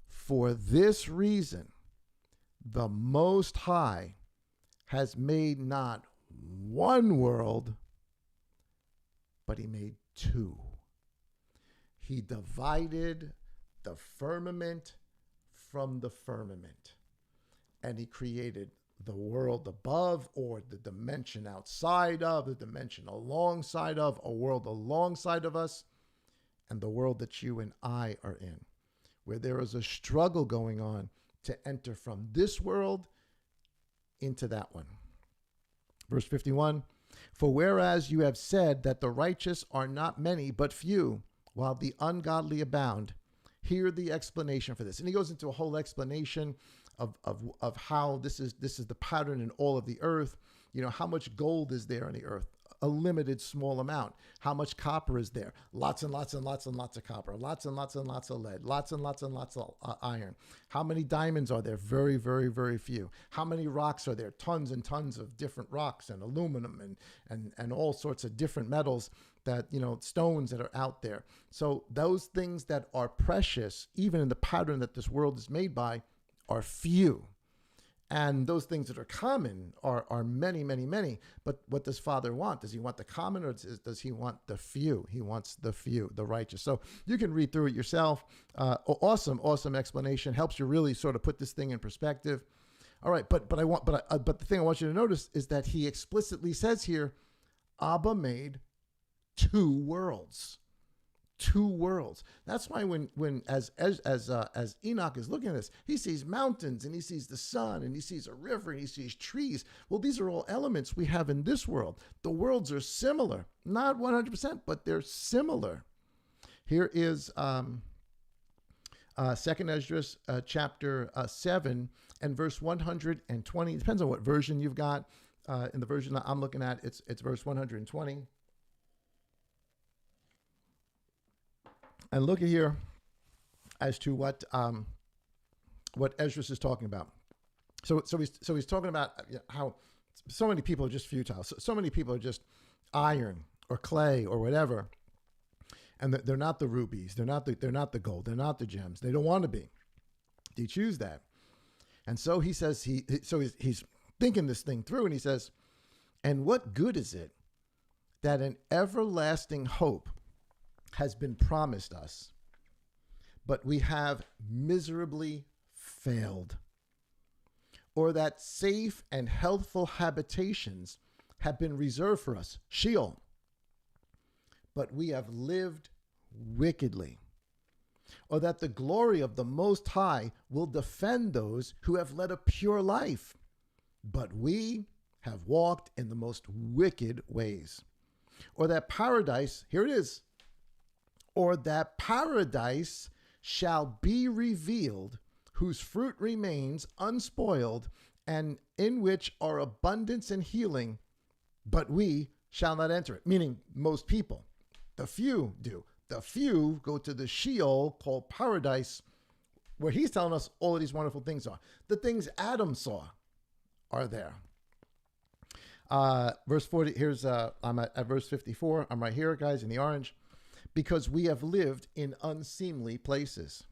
"For this reason, the Most High has made not one world, but he made two. He divided the firmament from the firmament. And he created the world above, or the dimension outside of, the dimension alongside of, a world alongside of us, and the world that you and I are in, where there is a struggle going on to enter from this world into that one." Verse 51, "For whereas you have said that the righteous are not many, but few, while the ungodly abound, hear the explanation for this." And he goes into a whole explanation of how this is the pattern in all of the earth. How much gold is there in the earth? A limited small amount. How much copper is there? Lots and lots and lots and lots of copper. Lots and lots and lots of lead. Lots and lots and lots of iron. How many diamonds are there? Very, very, very few. How many rocks are there? Tons and tons of different rocks and aluminum and all sorts of different metals that, stones that are out there. So those things that are precious, even in the pattern that this world is made by, are few. And those things that are common are many, many, many. But what does Father want? Does he want the common, or does he want the few? He wants the few, the righteous. So you can read through it yourself. Awesome explanation. Helps you really sort of put this thing in perspective. All right, but the thing I want you to notice is that he explicitly says here, Abba made two worlds. two worlds. That's why when as Enoch is looking at this, he sees mountains and he sees the sun and he sees a river and he sees trees. Well, these are all elements we have in this world. The worlds are similar, not 100%, but they're similar. Here is Second Esdras chapter 7 and verse 120. It depends on what version you've got. In the version that I'm looking at, it's verse 120. And look at here as to what Esdras is talking about. So he's talking about how so many people are just futile. So many people are just iron or clay or whatever, and they're not the rubies. They're not the gold. They're not the gems. They don't want to be. They choose that. And so he says he's thinking this thing through, and he says, "And what good is it that an everlasting hope has been promised us, but we have miserably failed? Or that safe and healthful habitations have been reserved for us, Sheol, but we have lived wickedly? Or that the glory of the Most High will defend those who have led a pure life, but we have walked in the most wicked ways? Or that paradise," here it is, "or that paradise shall be revealed, whose fruit remains unspoiled, and in which are abundance and healing, but we shall not enter it." Meaning most people. The few do. The few go to the Sheol called paradise, where he's telling us all of these wonderful things are. The things Adam saw are there. Verse 40, here's, I'm at verse 54. I'm right here, guys, in the orange. "Because we have lived in unseemly places.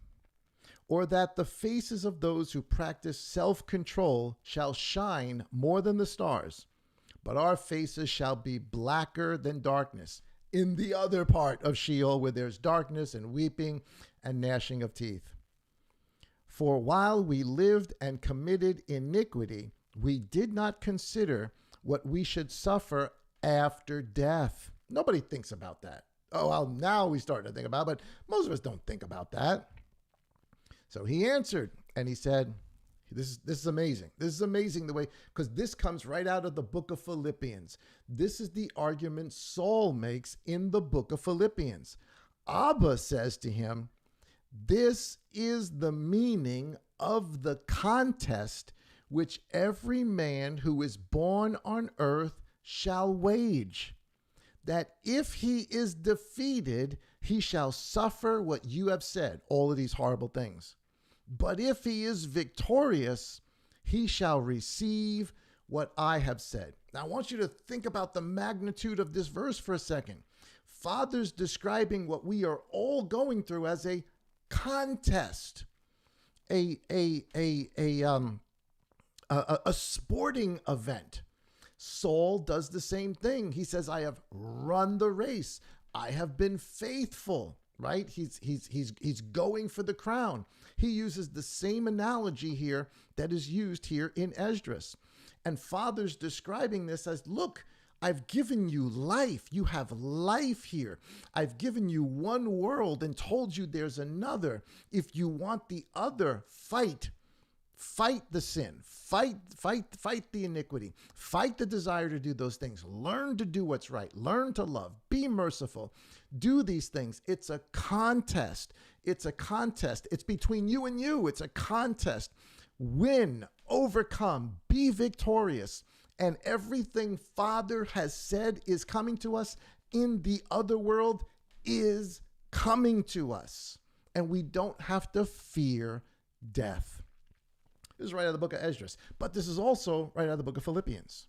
Or that the faces of those who practice self-control shall shine more than the stars, but our faces shall be blacker than darkness," in the other part of Sheol, where there's darkness and weeping and gnashing of teeth. "For while we lived and committed iniquity, we did not consider what we should suffer after death." Nobody thinks about that. Oh, well, now we start to think about it, but most of us don't think about that. So he answered, and he said, this is amazing. This is amazing the way, because this comes right out of the book of Philippians. This is the argument Saul makes in the book of Philippians. Abba says to him, "This is the meaning of the contest which every man who is born on earth shall wage, that if he is defeated, he shall suffer what you have said," all of these horrible things. "But if he is victorious, he shall receive what I have said." Now, I want you to think about the magnitude of this verse for a second. Father's describing what we are all going through as a contest, a sporting event. Saul does the same thing. He says, "I have run the race. I have been faithful," right? He's going for the crown. He uses the same analogy here that is used here in Esdras. And Father's describing this as, "Look, I've given you life. You have life here. I've given you one world and told you there's another. If you want the other, fight. Fight the sin. Fight the iniquity. Fight the desire to do those things. Learn to do what's right. Learn to love. Be merciful. Do these things." It's a contest. It's a contest. It's between you and you. It's a contest. Win, overcome, be victorious. And everything Father has said is coming to us in the other world is coming to us. And we don't have to fear death. This is right out of the book of Esdras, but this is also right out of the book of Philippians.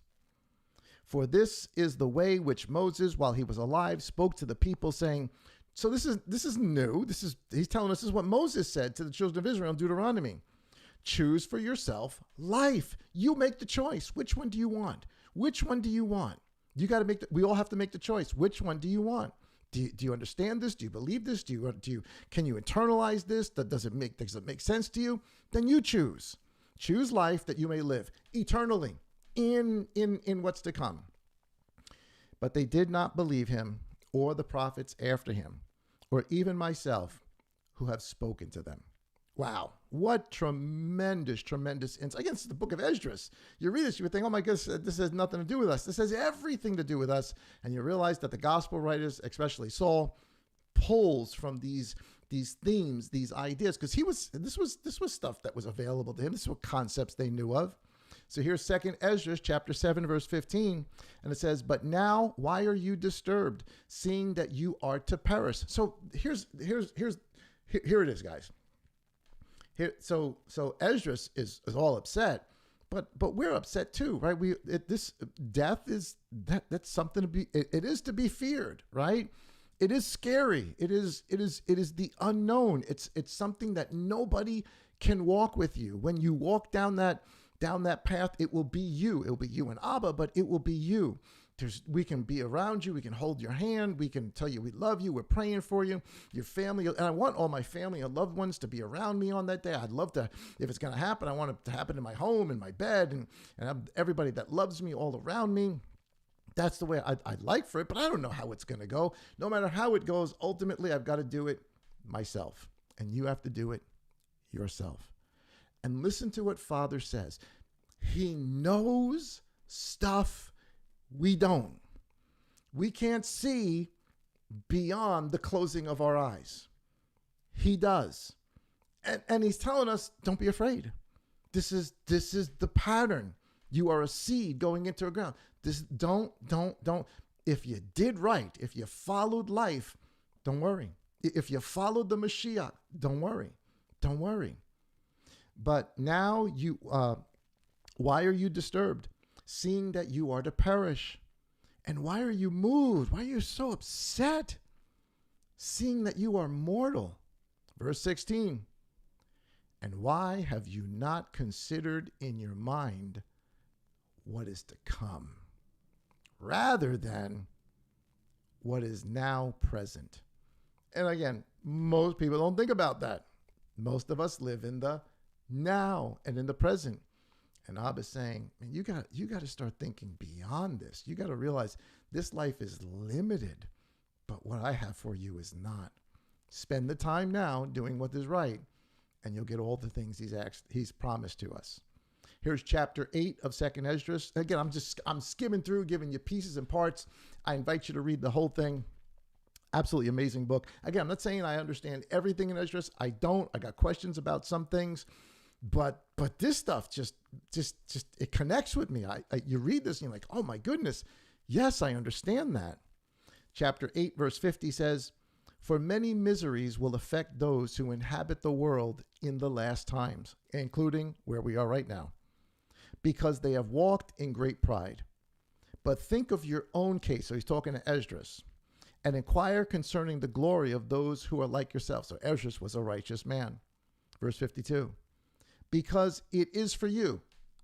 "For this is the way which Moses, while he was alive, spoke to the people, saying," so this is new. He's telling us this is what Moses said to the children of Israel in Deuteronomy. "Choose for yourself life." You make the choice. Which one do you want? Which one do you want? You got to we all have to make the choice. Which one do you want? Do you understand this? Do you believe this? Can you internalize this? Does it make sense to you? Then you choose. Choose life that you may live eternally in what's to come. "But they did not believe him or the prophets after him. or even myself, who have spoken to them. Wow, what tremendous, tremendous insight. Again, it's the book of Esdras. You read this, you would think, oh my goodness, this has nothing to do with us. This has everything to do with us. And you realize that the gospel writers, especially Saul, pulls from these themes, these ideas, because this was stuff that was available to him. This were concepts they knew of. So here's 2 Esdras chapter 7, verse 15, and it says, "But now why are you disturbed, seeing that you are to perish?" So here it is, guys. So Esdras is all upset, but we're upset too, right? This death is that's something to be. It is to be feared, right? It is scary. It is the unknown. It's something that nobody can walk with you. When you walk down that path, it will be you. It will be you and Abba, but it will be you. We can be around you. We can hold your hand. We can tell you we love you. We're praying for you, your family. And I want all my family and loved ones to be around me on that day. I'd love to, if it's going to happen, I want it to happen in my home, in my bed, and have everybody that loves me all around me. That's the way I'd like for it, but I don't know how it's going to go. No matter how it goes, ultimately, I've got to do it myself. And you have to do it yourself. And listen to what Father says. He knows stuff we don't. We can't see beyond the closing of our eyes. He does. And he's telling us, don't be afraid. This is the pattern. You are a seed going into a ground. Don't. If you did right, if you followed life, don't worry. If you followed the Mashiach, don't worry. Don't worry. But now why are you disturbed, seeing that you are to perish? And why are you moved? Why are you so upset, seeing that you are mortal? Verse 16. And why have you not considered in your mind what is to come, rather than what is now present? And again, most people don't think about that. Most of us live in the now and in the present. And Abba's saying, man, you got to start thinking beyond this. You got to realize this life is limited, but what I have for you is not. Spend the time now doing what is right, and you'll get all the things he's promised to us. Here's chapter 8 of 2 Esdras. Again, I'm skimming through, giving you pieces and parts. I invite you to read the whole thing. Absolutely amazing book. Again, I'm not saying I understand everything in Esdras. I don't. I got questions about some things. But this stuff just it connects with me. You read this and you're like, oh my goodness, yes, I understand that. Chapter 8, verse 50 says, "For many miseries will affect those who inhabit the world in the last times," including where we are right now, "because they have walked in great pride. But think of your own case," so he's talking to Esdras, "and inquire concerning the glory of those who are like yourself." So Esdras was a righteous man. Verse 52. "Because it is for you."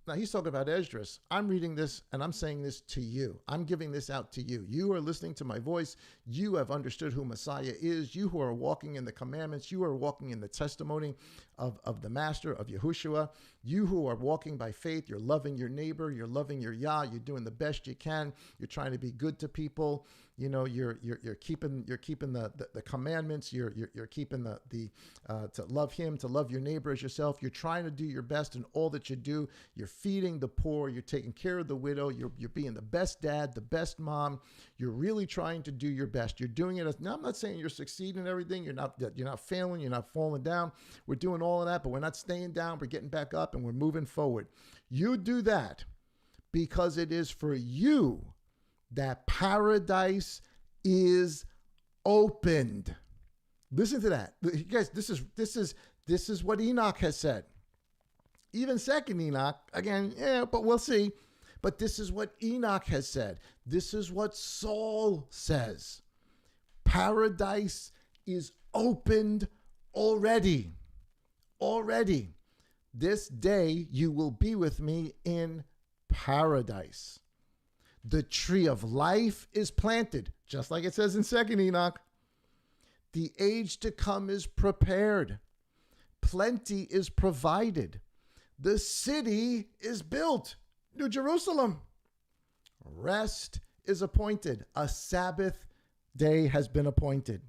Now he's talking about Esdras. I'm reading this and I'm saying this to you. I'm giving this out to you. You are listening to my voice. You have understood who Messiah is. You who are walking in the commandments. You are walking in the testimony of the Master, of Yahushua. You who are walking by faith. You're loving your neighbor. You're loving your Yah. You're doing the best you can. You're trying to be good to people. You know, you're keeping the commandments. You're keeping the to love him, to love your neighbor as yourself. You're trying to do your best in all that you do. You're feeding the poor. You're taking care of the widow. You're being the best dad, the best mom. You're really trying to do your best. You're doing it. Now, I'm not saying you're succeeding in everything. You're not failing. You're not falling down. We're doing all of that, but we're not staying down. We're getting back up and we're moving forward. You do that because it is for you that paradise is opened. Listen to that. You guys, this is what Enoch has said. Even second Enoch, again, yeah, but we'll see. But this is what Enoch has said. This is what Saul says. Paradise is opened already. Already. This day you will be with me in paradise. The tree of life is planted, just like it says in 2nd Enoch. The age to come is prepared. Plenty is provided. The city is built, New Jerusalem. Rest is appointed. A Sabbath day has been appointed.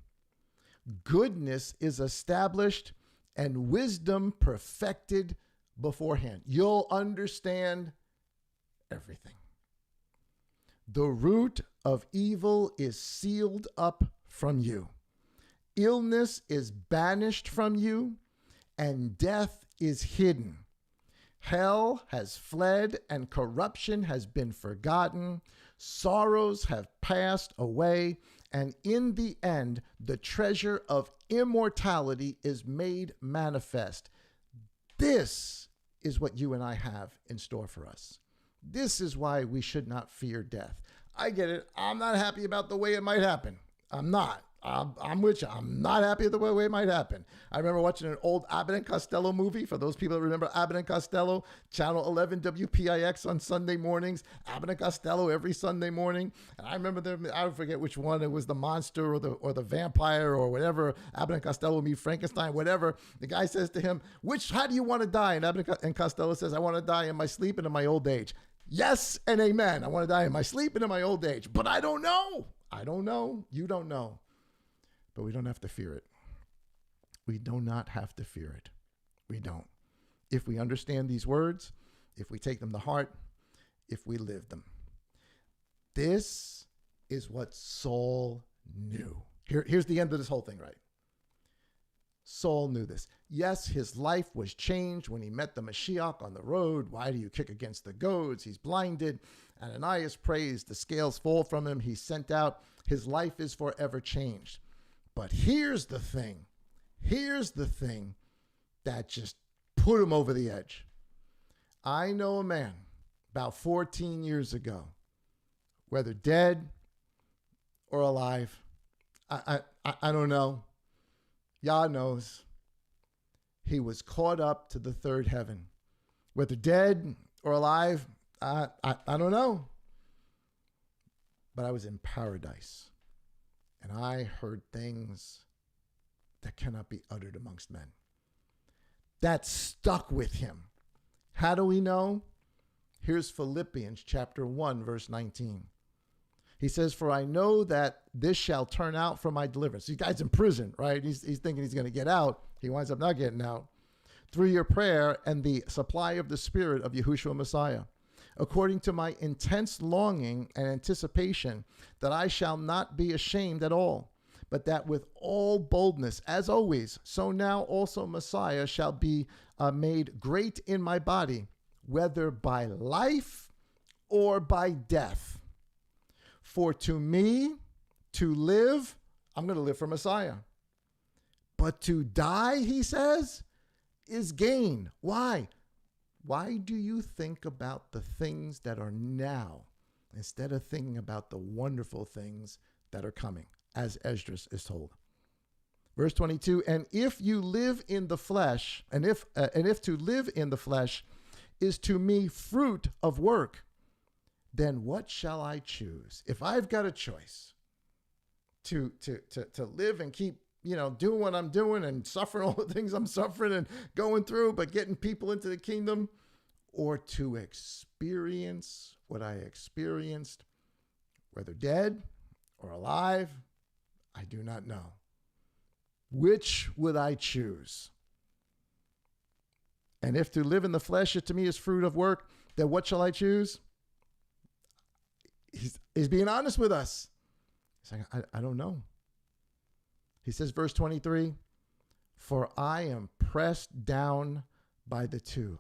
Goodness is established and wisdom perfected beforehand. You'll understand everything. The root of evil is sealed up from you. Illness is banished from you, and death is hidden. Hell has fled, and corruption has been forgotten. Sorrows have passed away, and in the end, the treasure of immortality is made manifest. This is what you and I have in store for us. This is why we should not fear death. I get it. I'm not happy about the way it might happen. I'm not. I'm with you. I'm not happy with the way it might happen. I remember watching an old Abbott and Costello movie. For those people that remember Abbott and Costello, Channel 11 WPIX on Sunday mornings. Abbott and Costello every Sunday morning. And I remember them. I forget which one. It was the monster or the vampire or whatever. Abbott and Costello meet Frankenstein, whatever. The guy says to him, how do you want to die? And Abbott and Costello says, I want to die in my sleep and in my old age. Yes and amen. I want to die in my sleep and in my old age. But I don't know. I don't know. You don't know. But we don't have to fear it. We do not have to fear it. We don't. If we understand these words, if we take them to heart, if we live them. This is what Saul knew. Here's the end of this whole thing, right? Saul knew this. Yes, his life was changed when he met the Mashiach on the road. Why do you kick against the goads? He's blinded. Ananias prays. The scales fall from him. He's sent out. His life is forever changed. But here's the thing. Here's the thing that just put him over the edge. I know a man about 14 years ago, whether dead or alive, I don't know. Yah knows. He was caught up to the third heaven. Whether dead or alive, I don't know. But I was in paradise. And I heard things that cannot be uttered amongst men. That stuck with him. How do we know? Here's Philippians chapter 1, verse 19. He says, for I know that this shall turn out for my deliverance. The guy's in prison, right? He's thinking he's going to get out. He winds up not getting out. Through your prayer and the supply of the Spirit of Yahushua Messiah, according to my intense longing and anticipation that I shall not be ashamed at all, but that with all boldness, as always, so now also Messiah shall be made great in my body, whether by life or by death. For to me, to live, I'm going to live for Messiah. But to die, he says, is gain. Why? Why do you think about the things that are now instead of thinking about the wonderful things that are coming, as Esdras is told? Verse 22, and if you live in the flesh, and if to live in the flesh is to me fruit of work, then what shall I choose? If I've got a choice to live and keep doing what I'm doing and suffering all the things I'm suffering and going through, but getting people into the kingdom, or to experience what I experienced, whether dead or alive, I do not know. Which would I choose? And if to live in the flesh to me is fruit of work, then what shall I choose? He's being honest with us. He's like, I don't know. He says, verse 23, for I am pressed down by the two.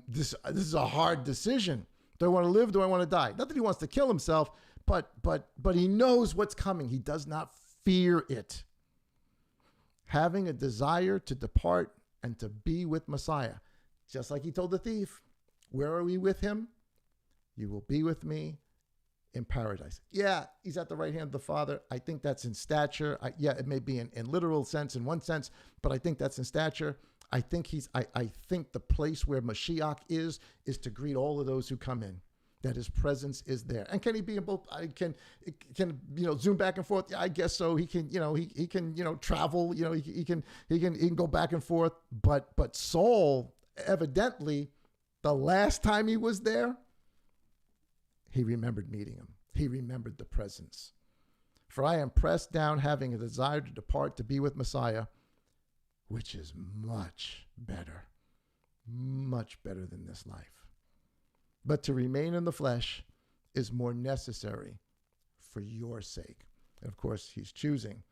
This is a hard decision. Do I want to live? Do I want to die? Not that he wants to kill himself, but he knows what's coming. He does not fear it. Having a desire to depart and to be with Messiah. Just like he told the thief, where are we with him? You will be with me in paradise. Yeah, he's at the right hand of the Father. I think that's in stature. It may be in literal sense, in one sense, but I think that's in stature. I think I think the place where Mashiach is to greet all of those who come in, that his presence is there. And can he be in both? I can zoom back and forth. Yeah, I guess so. He can, he can travel, he can go back and forth. But Saul, evidently, the last time he was there, he remembered meeting him. He remembered the presence. For I am pressed down, having a desire to depart to be with Messiah, which is much better than this life. But to remain in the flesh is more necessary for your sake. And of course, he's choosing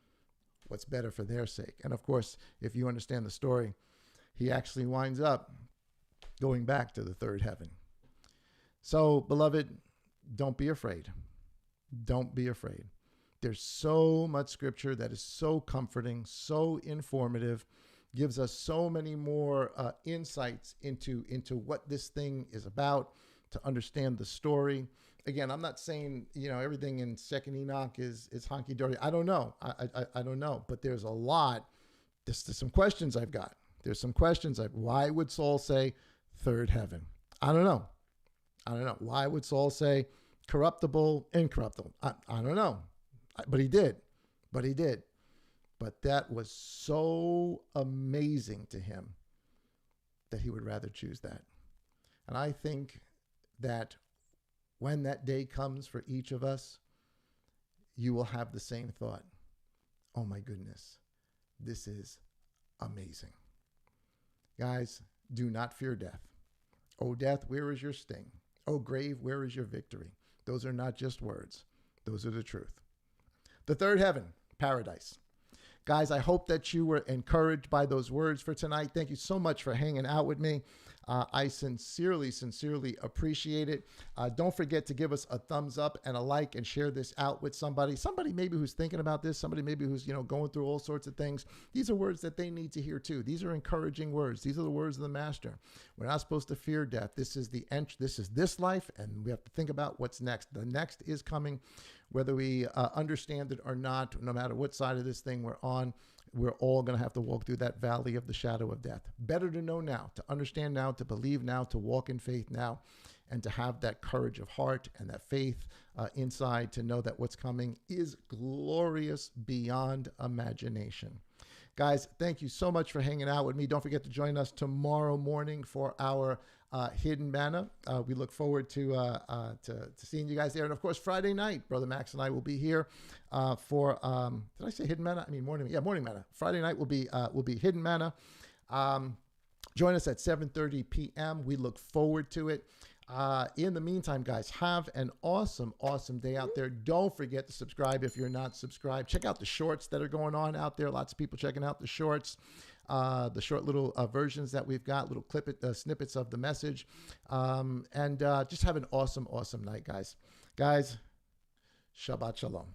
what's better for their sake. And of course, if you understand the story, he actually winds up going back to the third heaven. So, beloved, don't be afraid. Don't be afraid. There's so much scripture that is so comforting, so informative, gives us so many more insights into what this thing is about, to understand the story. Again, I'm not saying, everything in Second Enoch is honky-dory. I don't know. I don't know. But there's a lot. There's some questions I've got. There's some questions. Why would Saul say third heaven? I don't know. Why would Saul say corruptible, incorruptible? I don't know. But he did. But that was so amazing to him that he would rather choose that. And I think that when that day comes for each of us, you will have the same thought. Oh my goodness, this is amazing. Guys, do not fear death. Oh death, where is your sting? Oh grave, where is your victory? Those are not just words. Those are the truth. The third heaven, paradise. Guys, I hope that you were encouraged by those words for tonight. Thank you so much for hanging out with me. I sincerely appreciate it. Don't forget to give us a thumbs up and a like and share this out with somebody maybe who's thinking about this, somebody maybe who's, going through all sorts of things. These are words that they need to hear too. These are encouraging words. These are the words of the master. We're not supposed to fear death. This is this life, and we have to think about what's next. The next is coming, whether we understand it or not. No matter what side of this thing we're on, we're all going to have to walk through that valley of the shadow of death. Better to know now, to understand now, to believe now, to walk in faith now, and to have that courage of heart and that faith inside to know that what's coming is glorious beyond imagination. Guys, thank you so much for hanging out with me. Don't forget to join us tomorrow morning for our Hidden Manna. We look forward to seeing you guys there. And of course, Friday night, Brother Max and I will be here for, did I say Hidden Manna? I mean morning. Yeah, Morning Manna. Friday night will be Hidden Manna. Join us at 7:30 p.m. We look forward to it. In the meantime, guys, have an awesome day out there. Don't forget to subscribe if you're not subscribed. Check out the shorts that are going on out there. Lots of people checking out the shorts, the short little versions that we've got, little snippets of the message. And just have an awesome night, guys. Guys, Shabbat Shalom.